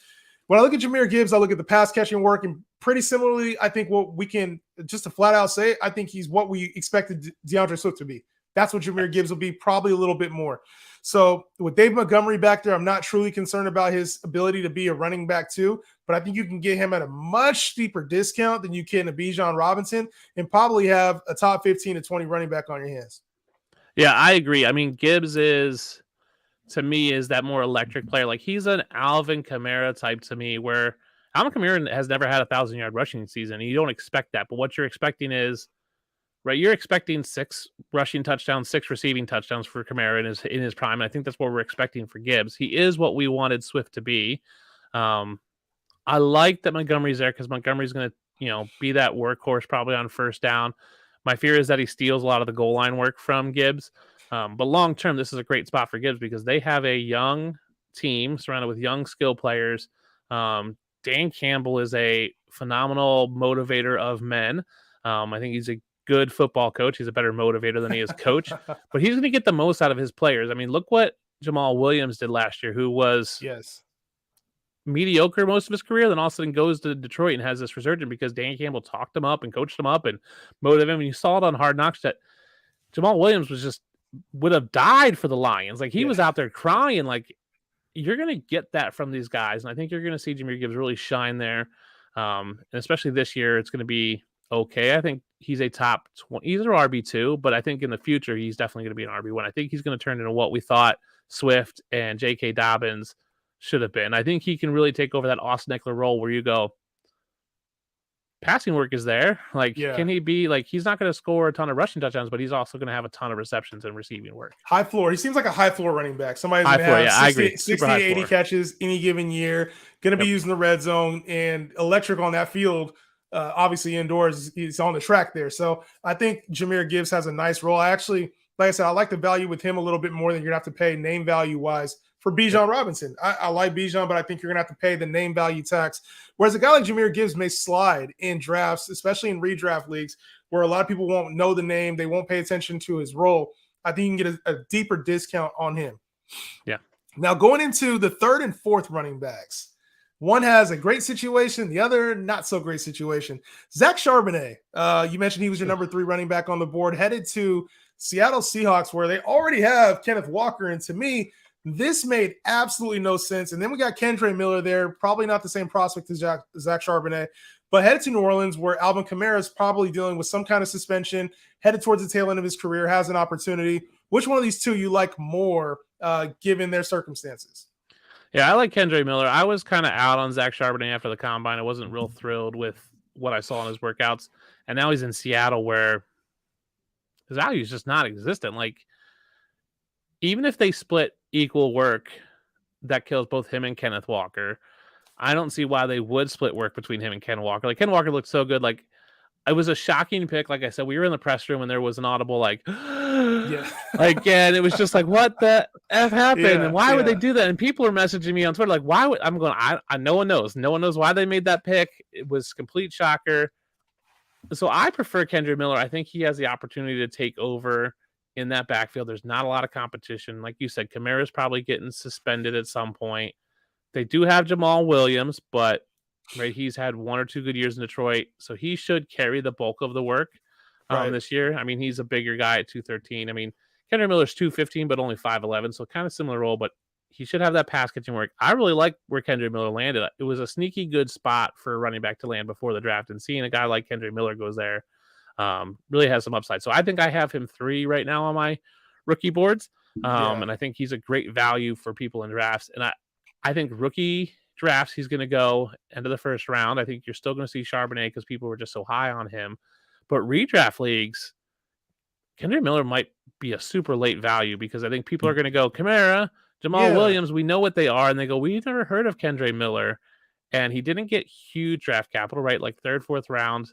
When I look at Jahmyr Gibbs, I look at the pass catching work, and pretty similarly, I think what we can just to flat out say, I think he's what we expected DeAndre Swift to be. That's what Jahmyr Gibbs will be, probably a little bit more. So with Dave Montgomery back there, I'm not truly concerned about his ability to be a running back too, but I think you can get him at a much steeper discount than you can a Bijan Robinson and probably have a top 15 to 20 running back on your hands. Yeah, I agree. I mean, Gibbs is that more electric player. Like he's an Alvin Kamara type to me, where Alvin Kamara has never had a 1,000-yard rushing season. And you don't expect that, but what you're expecting is, right, you're expecting 6 rushing touchdowns, 6 receiving touchdowns for Kamara in his prime. And I think that's what we're expecting for Gibbs. He is what we wanted Swift to be. I like that Montgomery's there because Montgomery's going to, be that workhorse probably on first down. My fear is that he steals a lot of the goal line work from Gibbs. But long term, this is a great spot for Gibbs because they have a young team surrounded with young skill players. Dan Campbell is a phenomenal motivator of men. I think he's a good football coach. He's a better motivator than he is coach, but he's going to get the most out of his players. I mean, look what Jamal Williams did last year, who was mediocre most of his career, then all of a sudden goes to Detroit and has this resurgence because Dan Campbell talked him up and coached him up and motivated him. And you saw it on Hard Knocks that Jamal Williams would have died for the Lions. Like he was out there crying. Like you're going to get that from these guys. And I think you're going to see Jahmyr Gibbs really shine there. And especially this year, it's going to be okay. I think he's a top 20. He's an RB2, but I think in the future, he's definitely going to be an RB1. I think he's going to turn into what we thought Swift and J.K. Dobbins should have been. I think he can really take over that Austin Eckler role where you go, passing work is there. Like, can he be like, he's not going to score a ton of rushing touchdowns, but he's also going to have a ton of receptions and receiving work. High floor. He seems like a high floor running back. Somebody's going to have 60 to 80 catches any given year, going to be using the red zone and electric on that field. Obviously indoors, he's on the track there. So I think Jahmyr Gibbs has a nice role. I actually, like I said, I like the value with him a little bit more than you're going to have to pay name value wise for Bijan Robinson. I like Bijan, but I think you're going to have to pay the name value tax. Whereas a guy like Jahmyr Gibbs may slide in drafts, especially in redraft leagues, where a lot of people won't know the name. They won't pay attention to his role. I think you can get a deeper discount on him. Yeah. Now going into the third and fourth running backs, one has a great situation, the other not so great situation. Zach Charbonnet, you mentioned he was your number 3 running back on the board, headed to Seattle Seahawks, where they already have Kenneth Walker. And to me, this made absolutely no sense. And then we got Kendre Miller there, probably not the same prospect as Zach Charbonnet, but headed to New Orleans, where Alvin Kamara is probably dealing with some kind of suspension, headed towards the tail end of his career, has an opportunity. Which one of these two you like more, given their circumstances? Yeah, I like Kendre Miller. I was kind of out on Zach Charbonnet after the combine. I wasn't real thrilled with what I saw in his workouts. And now he's in Seattle, where his value is just not existent. Like, even if they split equal work, that kills both him and Kenneth Walker. I don't see why they would split work between him and Ken Walker. Like, Ken Walker looked so good. Like, it was a shocking pick. Like I said, we were in the press room and there was an audible, like, Yeah. Again, it was just like, what the F happened? Yeah, And why would they yeah. do that? And people are messaging me on Twitter like, why would I'm going, I no one knows. No one knows why they made that pick. It was complete shocker. So I prefer Kendre Miller. I think he has the opportunity to take over in that backfield. There's not a lot of competition. Like you said, Kamara's probably getting suspended at some point. They do have Jamal Williams, but right, he's had 1 or 2 good years in Detroit, so he should carry the bulk of the work Right. this year. I mean, he's a bigger guy at 213. I mean, Kendre Miller's 215, but only 5'11, so kind of similar role, but he should have that pass catching work. I really like where Kendre Miller landed. It was a sneaky good spot for a running back to land before the draft, and seeing a guy like Kendre Miller goes there really has some upside. So I think I have him 3 right now on my rookie boards, and I think he's a great value for people in drafts. And I think rookie drafts, he's going to go end of the first round. I think you're still going to see Charbonnet because people were just so high on him. But redraft leagues, Kendre Miller might be a super late value because I think people are going to go Kamara, Jamal Williams. We know what they are. And they go, we've never heard of Kendre Miller. And he didn't get huge draft capital, right? Like 3rd, 4th round.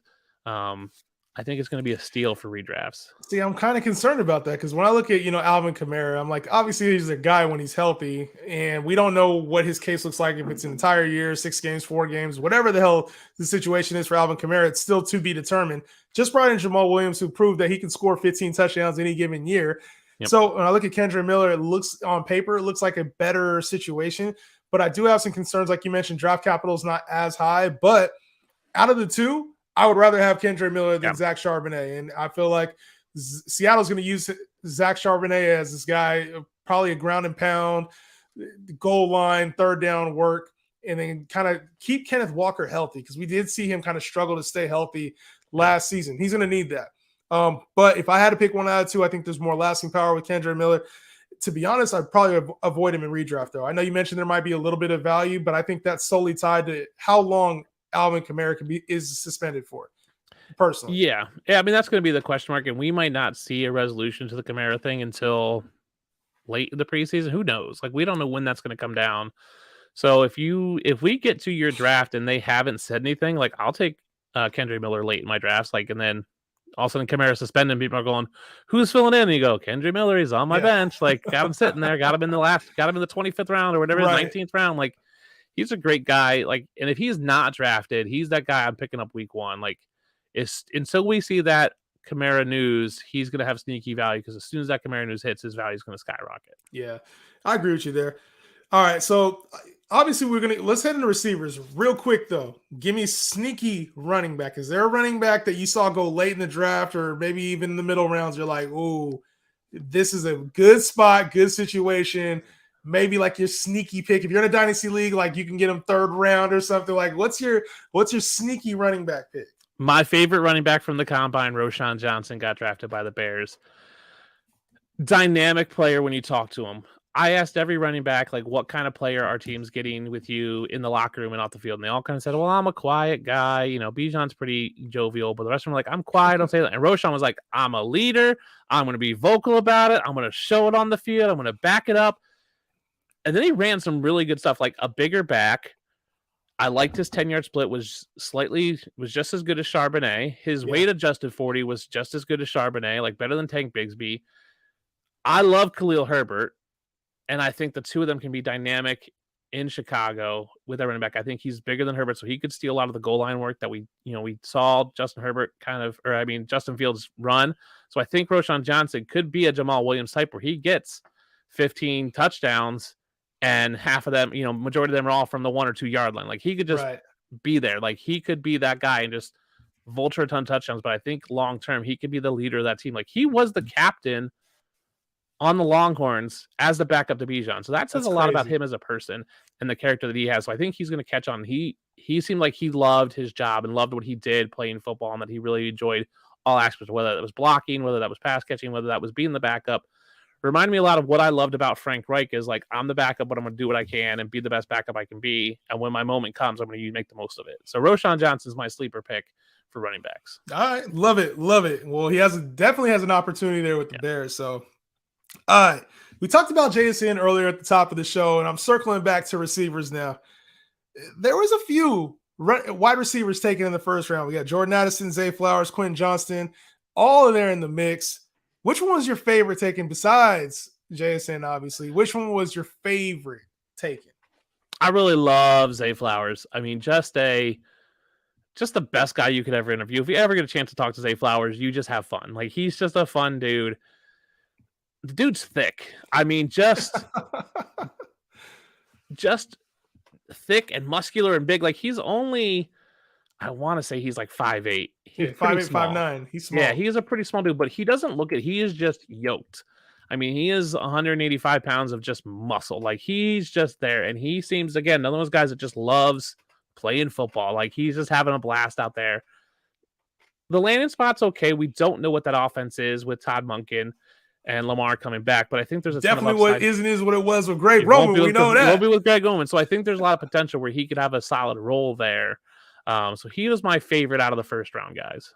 I think it's going to be a steal for redrafts. See, I'm kind of concerned about that because when I look at, Alvin Kamara, I'm like, obviously he's a guy when he's healthy, and we don't know what his case looks like if it's an entire year, 6 games, 4 games, whatever the hell the situation is for Alvin Kamara. It's still to be determined. Just brought in Jamal Williams, who proved that he can score 15 touchdowns any given year. Yep. So when I look at Kendre Miller, it looks on paper, it looks like a better situation, but I do have some concerns. Like you mentioned, draft capital is not as high, but out of the two, I would rather have Kendre Miller than Zach Charbonnet. And I feel like Seattle's going to use Zach Charbonnet as this guy, probably a ground and pound, goal line, 3rd down work, and then kind of keep Kenneth Walker healthy because we did see him kind of struggle to stay healthy last season. He's going to need that. But if I had to pick one out of 2, I think there's more lasting power with Kendre Miller. To be honest, I'd probably avoid him in redraft, though. I know you mentioned there might be a little bit of value, but I think that's solely tied to how long Alvin Kamara is suspended for, personally. Yeah. I mean, that's going to be the question mark, and we might not see a resolution to the Kamara thing until late in the preseason. Who knows? Like, we don't know when that's going to come down. So if we get to your draft and they haven't said anything, like, I'll take Kendre Miller late in my drafts, like, and then all of a sudden Kamara suspended and people are going, who's filling in? And you go, Kendre Miller, he's on my bench. Like, got him sitting there, got him in the 25th round or whatever, right. 19th round. Like, he's a great guy. Like, and if he's not drafted, he's that guy I'm picking up week 1. Like, until we see that Kamara news, he's going to have sneaky value because as soon as that Kamara news hits, his value is going to skyrocket. Yeah, I agree with you there. All right, so obviously let's head into receivers real quick though. Give me sneaky running back. Is there a running back that you saw go late in the draft or maybe even in the middle rounds? You're like, ooh, this is a good spot, good situation. Maybe like your sneaky pick. If you're in a dynasty league, like you can get him 3rd round or something. Like, what's your sneaky running back pick? My favorite running back from the combine, Roschon Johnston, got drafted by the Bears. Dynamic player when you talk to him. I asked every running back, like, what kind of player our team's getting with you in the locker room and off the field. And they all kind of said, well, I'm a quiet guy. Bijan's pretty jovial, but the rest of them were like, I'm quiet. Don't say that. And Roschon was like, I'm a leader. I'm going to be vocal about it. I'm going to show it on the field. I'm going to back it up. And then he ran some really good stuff, like a bigger back. I liked his 10-yard split was just as good as Charbonnet. His weight adjusted 40 was just as good as Charbonnet, like better than Tank Bigsby. I love Khalil Herbert, and I think the two of them can be dynamic in Chicago with that running back. I think he's bigger than Herbert, so he could steal a lot of the goal line work that we saw Justin Fields run. So I think Roschon Johnston could be a Jamal Williams type where he gets 15 touchdowns and half of them, majority of them are all from the 1 or 2 yard line. Like, he could just be there. Like, he could be that guy and just vulture a ton of touchdowns. But I think long term, he could be the leader of that team. Like, he was the captain on the Longhorns as the backup to Bijan. So that says a lot about him as a person and the character that he has. So I think he's going to catch on. He seemed like he loved his job and loved what he did playing football, and that he really enjoyed all aspects, whether that was blocking, whether that was pass catching, whether that was being the backup. Reminded me a lot of what I loved about Frank Reich is, like, I'm the backup, but I'm going to do what I can and be the best backup I can be. And when my moment comes, I'm going to make the most of it. So Roschon Johnston's my sleeper pick for running backs. All right. Love it. Love it. Well, he definitely has an opportunity there with the Bears. So, all right. We talked about Jaxon earlier at the top of the show, and I'm circling back to receivers now. There was a few wide receivers taken in the first round. We got Jordan Addison, Zay Flowers, Quentin Johnston, all of there in the mix. Which one was your favorite taken besides JSN, obviously? Which one was your favorite taken? I really love Zay Flowers. I mean, just the best guy you could ever interview. If you ever get a chance to talk to Zay Flowers, you just have fun. Like, he's just a fun dude. The dude's thick. I mean, just thick and muscular and big. Like, he's only, I want to say he's like 5'8". He's 5'8", 5'9". He's small. Yeah, he is a pretty small dude, but he doesn't look it. He is just yoked. I mean, he is 185 pounds of just muscle. Like, he's just there. And he seems, again, another one of those guys that just loves playing football. Like, he's just having a blast out there. The landing spot's okay. We don't know what that offense is with Todd Monken and Lamar coming back, but I think there's a definitely what isn't is what it was with Greg Roman. We know that. It won't be with Greg Roman. So I think there's a lot of potential where he could have a solid role there. So he was my favorite out of the first round guys.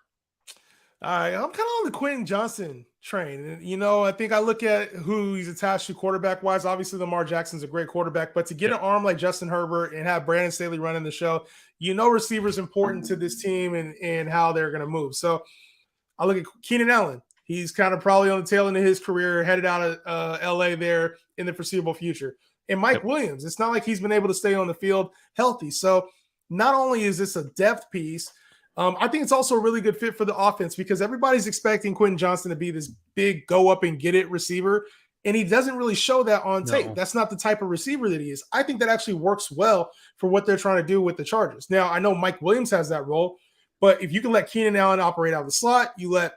All right, I'm kind of on the Quentin Johnston train. You know, I think I look at who he's attached to quarterback-wise. Obviously, Lamar Jackson's a great quarterback, but to get an arm like Justin Herbert and have Brandon Staley running the show, you know receiver's important to this team and how they're going to move. So I look at Keenan Allen. He's kind of probably on the tail end of his career, headed out of L.A. there in the foreseeable future. And Mike Williams, it's not like he's been able to stay on the field healthy. So not only is this a depth piece, I think it's also a really good fit for the offense because everybody's expecting Quentin Johnston to be this big go up and get it receiver, and he doesn't really show that on tape. That's not the type of receiver that he is. I think that actually works well for what they're trying to do with the Chargers. Now, I know Mike Williams has that role, but if you can let Keenan Allen operate out of the slot, you let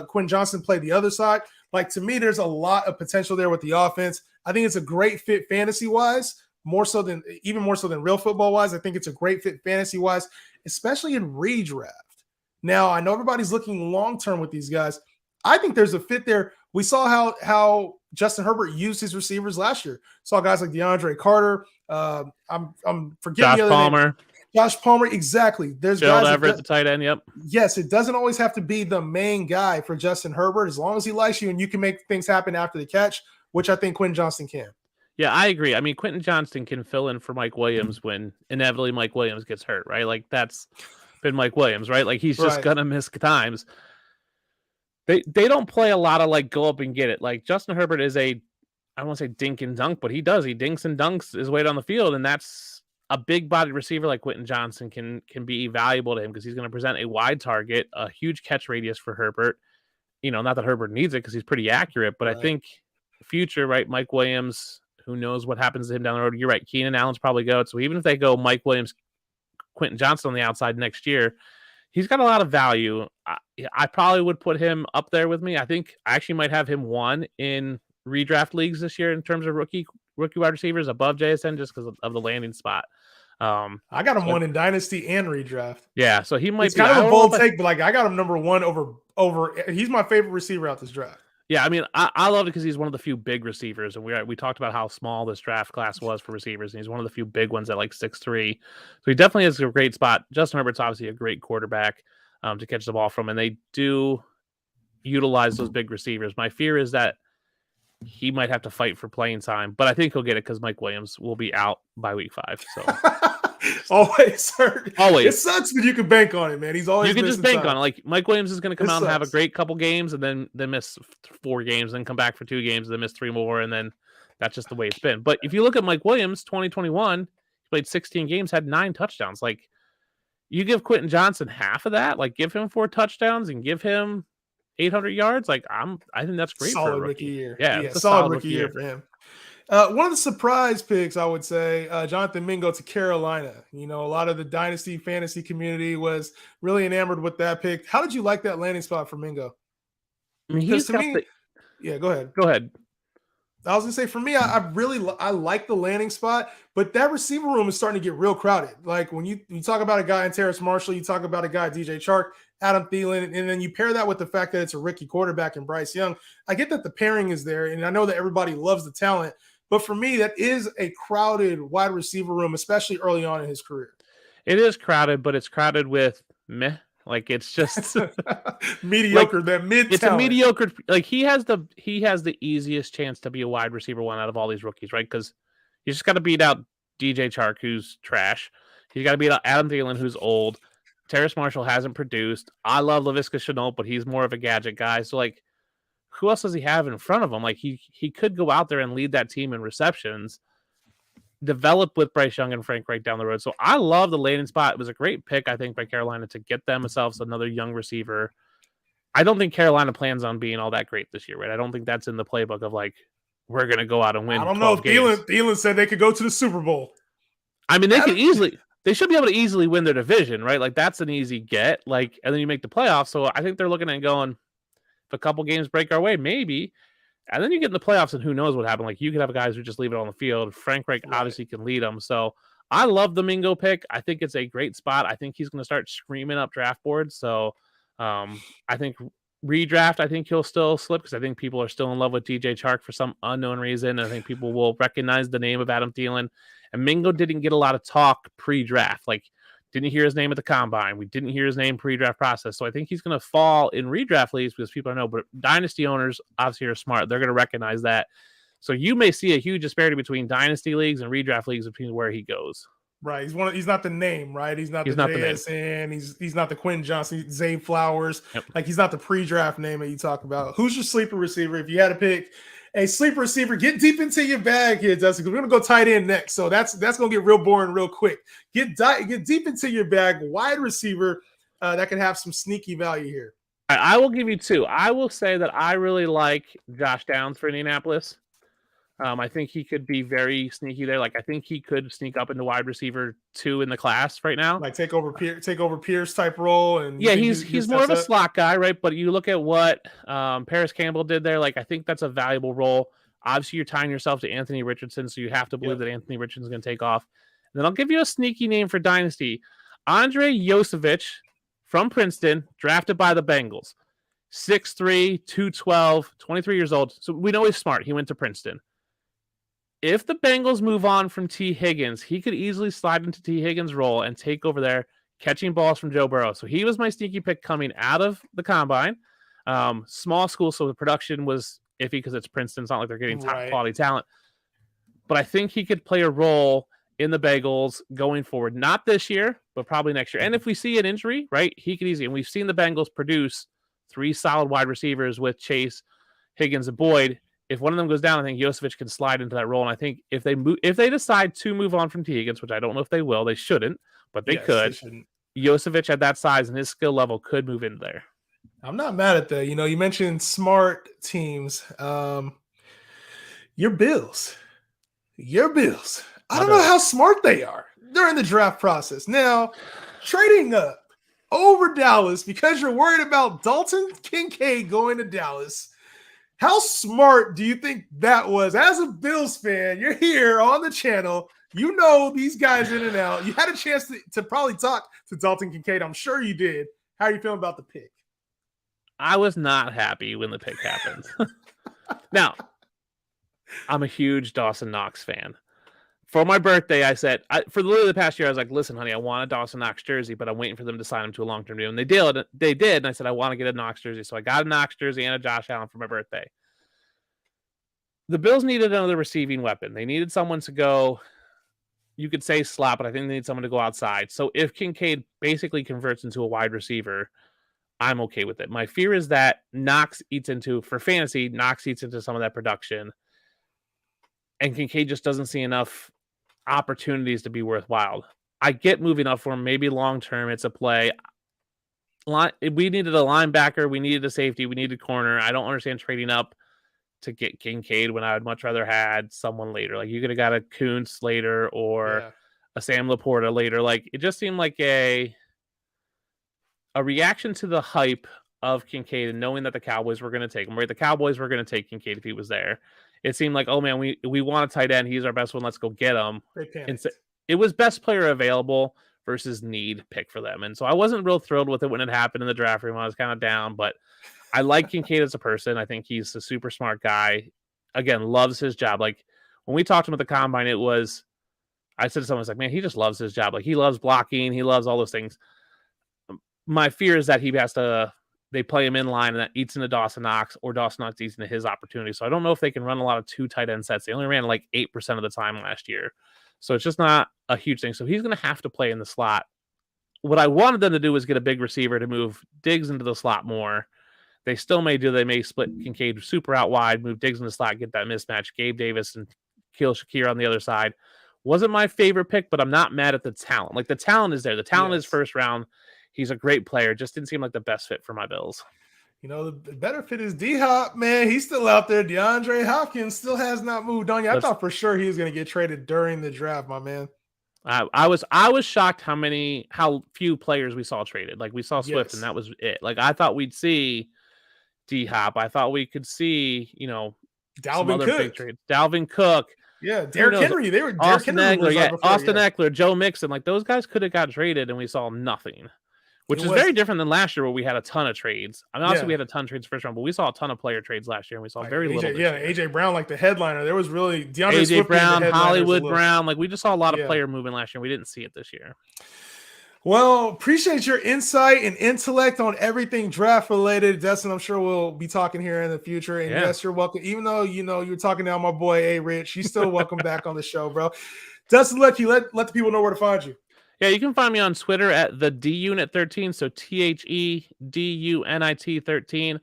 Quentin Johnston play the other side. Like, to me, there's a lot of potential there with the offense. I think it's a great fit fantasy-wise, even more so than real football-wise. I think it's a great fit fantasy-wise, especially in redraft. Now, I know everybody's looking long-term with these guys. I think there's a fit there. We saw how Justin Herbert used his receivers last year. Saw guys like DeAndre Carter. I'm forgetting Josh Palmer. Josh Palmer, exactly. There's Gerald guys Everett, the tight end, yep. Yes, it doesn't always have to be the main guy for Justin Herbert, as long as he likes you and you can make things happen after the catch, which I think Quentin Johnston can. Yeah, I agree. I mean, Quentin Johnston can fill in for Mike Williams when inevitably Mike Williams gets hurt, right? Like, that's been Mike Williams, right? Like, he's just going to miss times. They don't play a lot of, like, go up and get it. Like, Justin Herbert is I don't want to say dink and dunk, but he does. He dinks and dunks his way down the field, and that's a big-bodied receiver like Quentin Johnston can be valuable to him because he's going to present a wide target, a huge catch radius for Herbert. You know, not that Herbert needs it because he's pretty accurate, but I think future, right, Mike Williams, who knows what happens to him down the road. You're right, Keenan Allen's probably go. So even if they go Mike Williams, Quentin Johnston on the outside next year, he's got a lot of value. I probably would put him up there with me. I think I actually might have him one in redraft leagues this year in terms of rookie wide receivers above JSN just because of the landing spot. I got him one in Dynasty and redraft. Yeah, so he might be kind of a bold take, but like I got him number one over. He's my favorite receiver out this draft. Yeah, I mean, I love it because he's one of the few big receivers, and we talked about how small this draft class was for receivers, and he's one of the few big ones at like 6'3". So he definitely has a great spot. Justin Herbert's obviously a great quarterback to catch the ball from, and they do utilize those big receivers. My fear is that he might have to fight for playing time, but I think he'll get it because Mike Williams will be out by week 5. So always, sir. Always. It sucks, but you can bank on it, man. He's always you can just bank on it. Like Mike Williams is going to come out and have a great couple games, and then miss 4 games, then come back for 2 games, and then miss 3 more, and then that's just the way it's been. But if you look at Mike Williams, 2021, he played 16 games, had 9 touchdowns. Like, you give Quentin Johnston half of that, like give him 4 touchdowns and give him 800 yards. Like, I think that's great solid for a rookie year. Yeah, it's a solid rookie year for him. One of the surprise picks, I would say, Jonathan Mingo to Carolina. You know, a lot of the Dynasty fantasy community was really enamored with that pick. How did you like that landing spot for Mingo? I mean, yeah, go ahead. Go ahead. I was gonna say, for me, I like the landing spot, but that receiver room is starting to get real crowded. Like when you talk about a guy in Terrace Marshall, you talk about a guy DJ Chark, Adam Thielen, and then you pair that with the fact that it's a rookie quarterback in Bryce Young. I get that the pairing is there, and I know that everybody loves the talent, but for me, that is a crowded wide receiver room, especially early on in his career. It is crowded, but it's crowded with meh. Like, it's just mediocre. Like, that mid. It's a mediocre. Like, he has the easiest chance to be a wide receiver one out of all these rookies, right? Because you just got to beat out DJ Chark, who's trash. He's got to beat out Adam Thielen, who's old. Terrace Marshall hasn't produced. I love Laviska Shenault, but he's more of a gadget guy. So, like, who else does he have in front of him? Like he could go out there and lead that team in receptions, develop with Bryce Young and Frank Reich down the road. So I love the landing spot. It was a great pick, I think, by Carolina to get themselves another young receiver. I don't think Carolina plans on being all that great this year, right? I don't think that's in the playbook of like, we're going to go out and win. I don't know if games. Thielen said they could go to the Super Bowl. I mean, they should be able to easily win their division, right? Like that's an easy get. Like, and then you make the playoffs. So I think they're looking at going, if a couple games break our way, maybe. And then you get in the playoffs and who knows what happened. Like you could have guys who just leave it on the field. Frank Reich obviously can lead them. So I love the Mingo pick. I think it's a great spot. I think he's going to start screaming up draft boards. So I think redraft, I think he'll still slip because I think people are still in love with DJ Chark for some unknown reason. I think people will recognize the name of Adam Thielen. And Mingo didn't get a lot of talk pre-draft. Like, didn't hear his name at the combine. We didn't hear his name pre-draft process. So I think he's going to fall in redraft leagues because people don't know. But dynasty owners obviously are smart. They're going to recognize that. So you may see a huge disparity between dynasty leagues and redraft leagues between where he goes. Right. He's not the name, right? He's not the JSN. He's not the Quentin Johnston, Zay Flowers. Yep. Like he's not the pre-draft name that you talk about. Who's your sleeper receiver? If you had to pick a sleeper receiver, get deep into your bag here, Dustin, because we're gonna go tight end next. So that's gonna get real boring real quick. Get deep into your bag, wide receiver that can have some sneaky value here. I will give you two. I will say that I really like Josh Downs for Indianapolis. I think he could be very sneaky there. Like I think he could sneak up into wide receiver 2 in the class right now. Like take over Pierce type role. And yeah, he's more of a slot guy, right? But you look at what Paris Campbell did there. Like I think that's a valuable role. Obviously, you're tying yourself to Anthony Richardson, so you have to believe that Anthony Richardson's going to take off. And then I'll give you a sneaky name for Dynasty. Andre Yosevich from Princeton, drafted by the Bengals. 6'3", 212, 23 years old. So we know he's smart. He went to Princeton. If the Bengals move on from T. Higgins, he could easily slide into T. Higgins' role and take over there, catching balls from Joe Burrow. So he was my sneaky pick coming out of the combine. Small school, so the production was iffy because it's Princeton. It's not like they're getting top quality talent. But I think he could play a role in the Bengals going forward. Not this year, but probably next year. And if we see an injury, right, he could easily. And we've seen the Bengals produce 3 solid wide receivers with Chase, Higgins, and Boyd. If one of them goes down, I think Yosevich can slide into that role. And I think if they decide to move on from T. Higgins, which I don't know if they will, they shouldn't, but they could. Yosevich at that size and his skill level could move in there. I'm not mad at that. You know, you mentioned smart teams. Your Bills. I don't know how smart they are during the draft process. Now, trading up over Dallas because you're worried about Dalton Kincaid going to Dallas. How smart do you think that was? As a Bills fan, you're here on the channel. You know these guys in and out. You had a chance to probably talk to Dalton Kincaid. I'm sure you did. How are you feeling about the pick? I was not happy when the pick happened. Now, I'm a huge Dawson Knox fan. For my birthday, I said, for literally the past year, I was like, listen, honey, I want a Dawson Knox jersey, but I'm waiting for them to sign him to a long-term deal. And they did. And I said, I want to get a Knox jersey. So I got a Knox jersey and a Josh Allen for my birthday. The Bills needed another receiving weapon. They needed someone to go, you could say slot, but I think they need someone to go outside. So if Kincaid basically converts into a wide receiver, I'm okay with it. My fear is that Knox eats into some of that production. And Kincaid just doesn't see enough opportunities to be worthwhile. I get moving up for him. Maybe long-term it's a play. We needed a linebacker. We needed a safety. We needed corner. I don't understand trading up to get Kincaid when I would much rather had someone later. Like you could have got a Kuntz later or a Sam Laporta later. Like it just seemed like a reaction to the hype of Kincaid and knowing that the Cowboys were going to take him. Right, the Cowboys were going to take Kincaid if he was there. It seemed like, oh man, we want a tight end. He's our best one. Let's go get him. It was best player available versus need pick for them. And so I wasn't real thrilled with it when it happened in the draft room. I was kind of down, but I like Kincaid as a person. I think he's a super smart guy. Again, loves his job. Like when we talked to him at the combine, I said to someone, I was like, man, he just loves his job. Like he loves blocking. He loves all those things. My fear is that they play him in line and that eats into Dawson Knox or Dawson Knox eats into his opportunity. So I don't know if they can run a lot of 2 tight end sets. They only ran like 8% of the time last year. So it's just not a huge thing. So he's going to have to play in the slot. What I wanted them to do was get a big receiver to move Diggs into the slot more. They still may split Kincaid super out wide, move Diggs in the slot, get that mismatch, Gabe Davis and kill Shakir on the other side. Wasn't my favorite pick, but I'm not mad at the talent. Like, the talent is there. The talent is first round. He's a great player. Just didn't seem like the best fit for my Bills. You know, the better fit is D-Hop, man. He's still out there. DeAndre Hopkins still has not moved on yet. I thought for sure he was going to get traded during the draft, my man. I was shocked how few players we saw traded. Like, we saw Swift, and that was it. Like, I thought we'd see D-Hop. I thought we could see, Dalvin Cook. Dalvin Cook. Yeah, Derrick Henry. They were Austin Eckler. Austin Eckler, Joe Mixon. Like, those guys could have got traded, and we saw nothing. Which is very different than last year where we had a ton of trades. I mean, obviously we had a ton of trades first round, but we saw a ton of player trades last year, and we saw very little. AJ Brown, like the headliner. There was really DeAndre AJ Swift Brown, Hollywood Brown. Like, we just saw a lot of player movement last year. We didn't see it this year. Well, appreciate your insight and intellect on everything draft related. Dustin, I'm sure we'll be talking here in the future. And yes, you're welcome. Even though, you're talking now, my boy, A Rich, you're still welcome back on the show, bro. Dustin Ludke, let the people know where to find you. Yeah, you can find me on Twitter at the DUnit13. So THEDUNIT 13.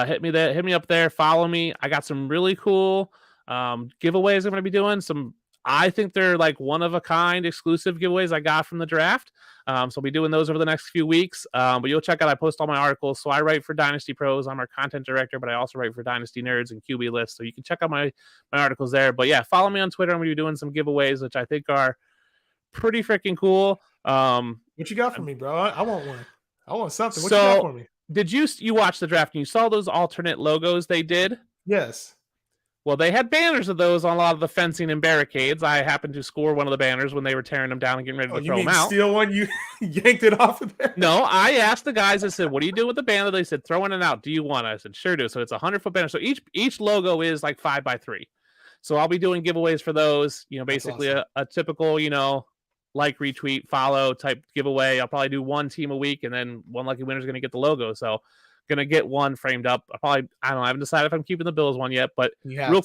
Hit me up there. Follow me. I got some really cool giveaways I'm going to be doing. I think they're like one of a kind exclusive giveaways I got from the draft. So I'll be doing those over the next few weeks. But you'll check out, I post all my articles. So I write for Dynasty Pros. I'm our content director, but I also write for Dynasty Nerds and QB List. So you can check out my articles there. But yeah, follow me on Twitter. I'm going to be doing some giveaways, which I think are pretty freaking cool. What you got for me, bro? I want one. I want something. What you got for me? Did you watch the draft and you saw those alternate logos they did? Yes. Well, they had banners of those on a lot of the fencing and barricades. I happened to score one of the banners when they were tearing them down and getting ready to throw them out. Steal one? You yanked it off of there? No, I asked the guys. I said, "What do you do with the banner?" They said, "Throw in and out. Do you want?" I said, "Sure do." So it's a 100-foot banner. So each logo is like 5x3. So I'll be doing giveaways for those. Basically awesome. a typical, like, retweet, follow type giveaway. I'll probably do one team a week, and then one lucky winner is going to get the logo. So going to get one framed up. I haven't decided if I'm keeping the Bills one yet, but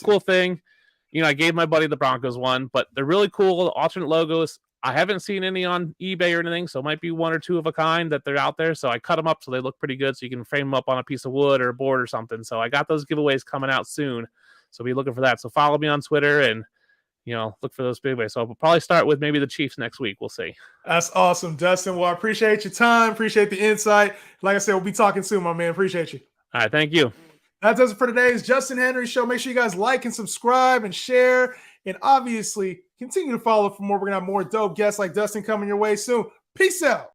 cool thing. I gave my buddy the Broncos one, but they're really cool alternate logos. I haven't seen any on eBay or anything, so it might be one or two of a kind that they're out there. So I cut them up so they look pretty good, so you can frame them up on a piece of wood or a board or something. So I got those giveaways coming out soon, so be looking for that. So follow me on Twitter and look for those big ways. So we'll probably start with maybe the Chiefs next week. We'll see. That's awesome, Dustin. Well, I appreciate your time. Appreciate the insight. Like I said, we'll be talking soon, my man. Appreciate you. All right. Thank you. That does it for today's Justin Henry Show. Make sure you guys like and subscribe and share. And obviously, continue to follow for more. We're going to have more dope guests like Dustin coming your way soon. Peace out.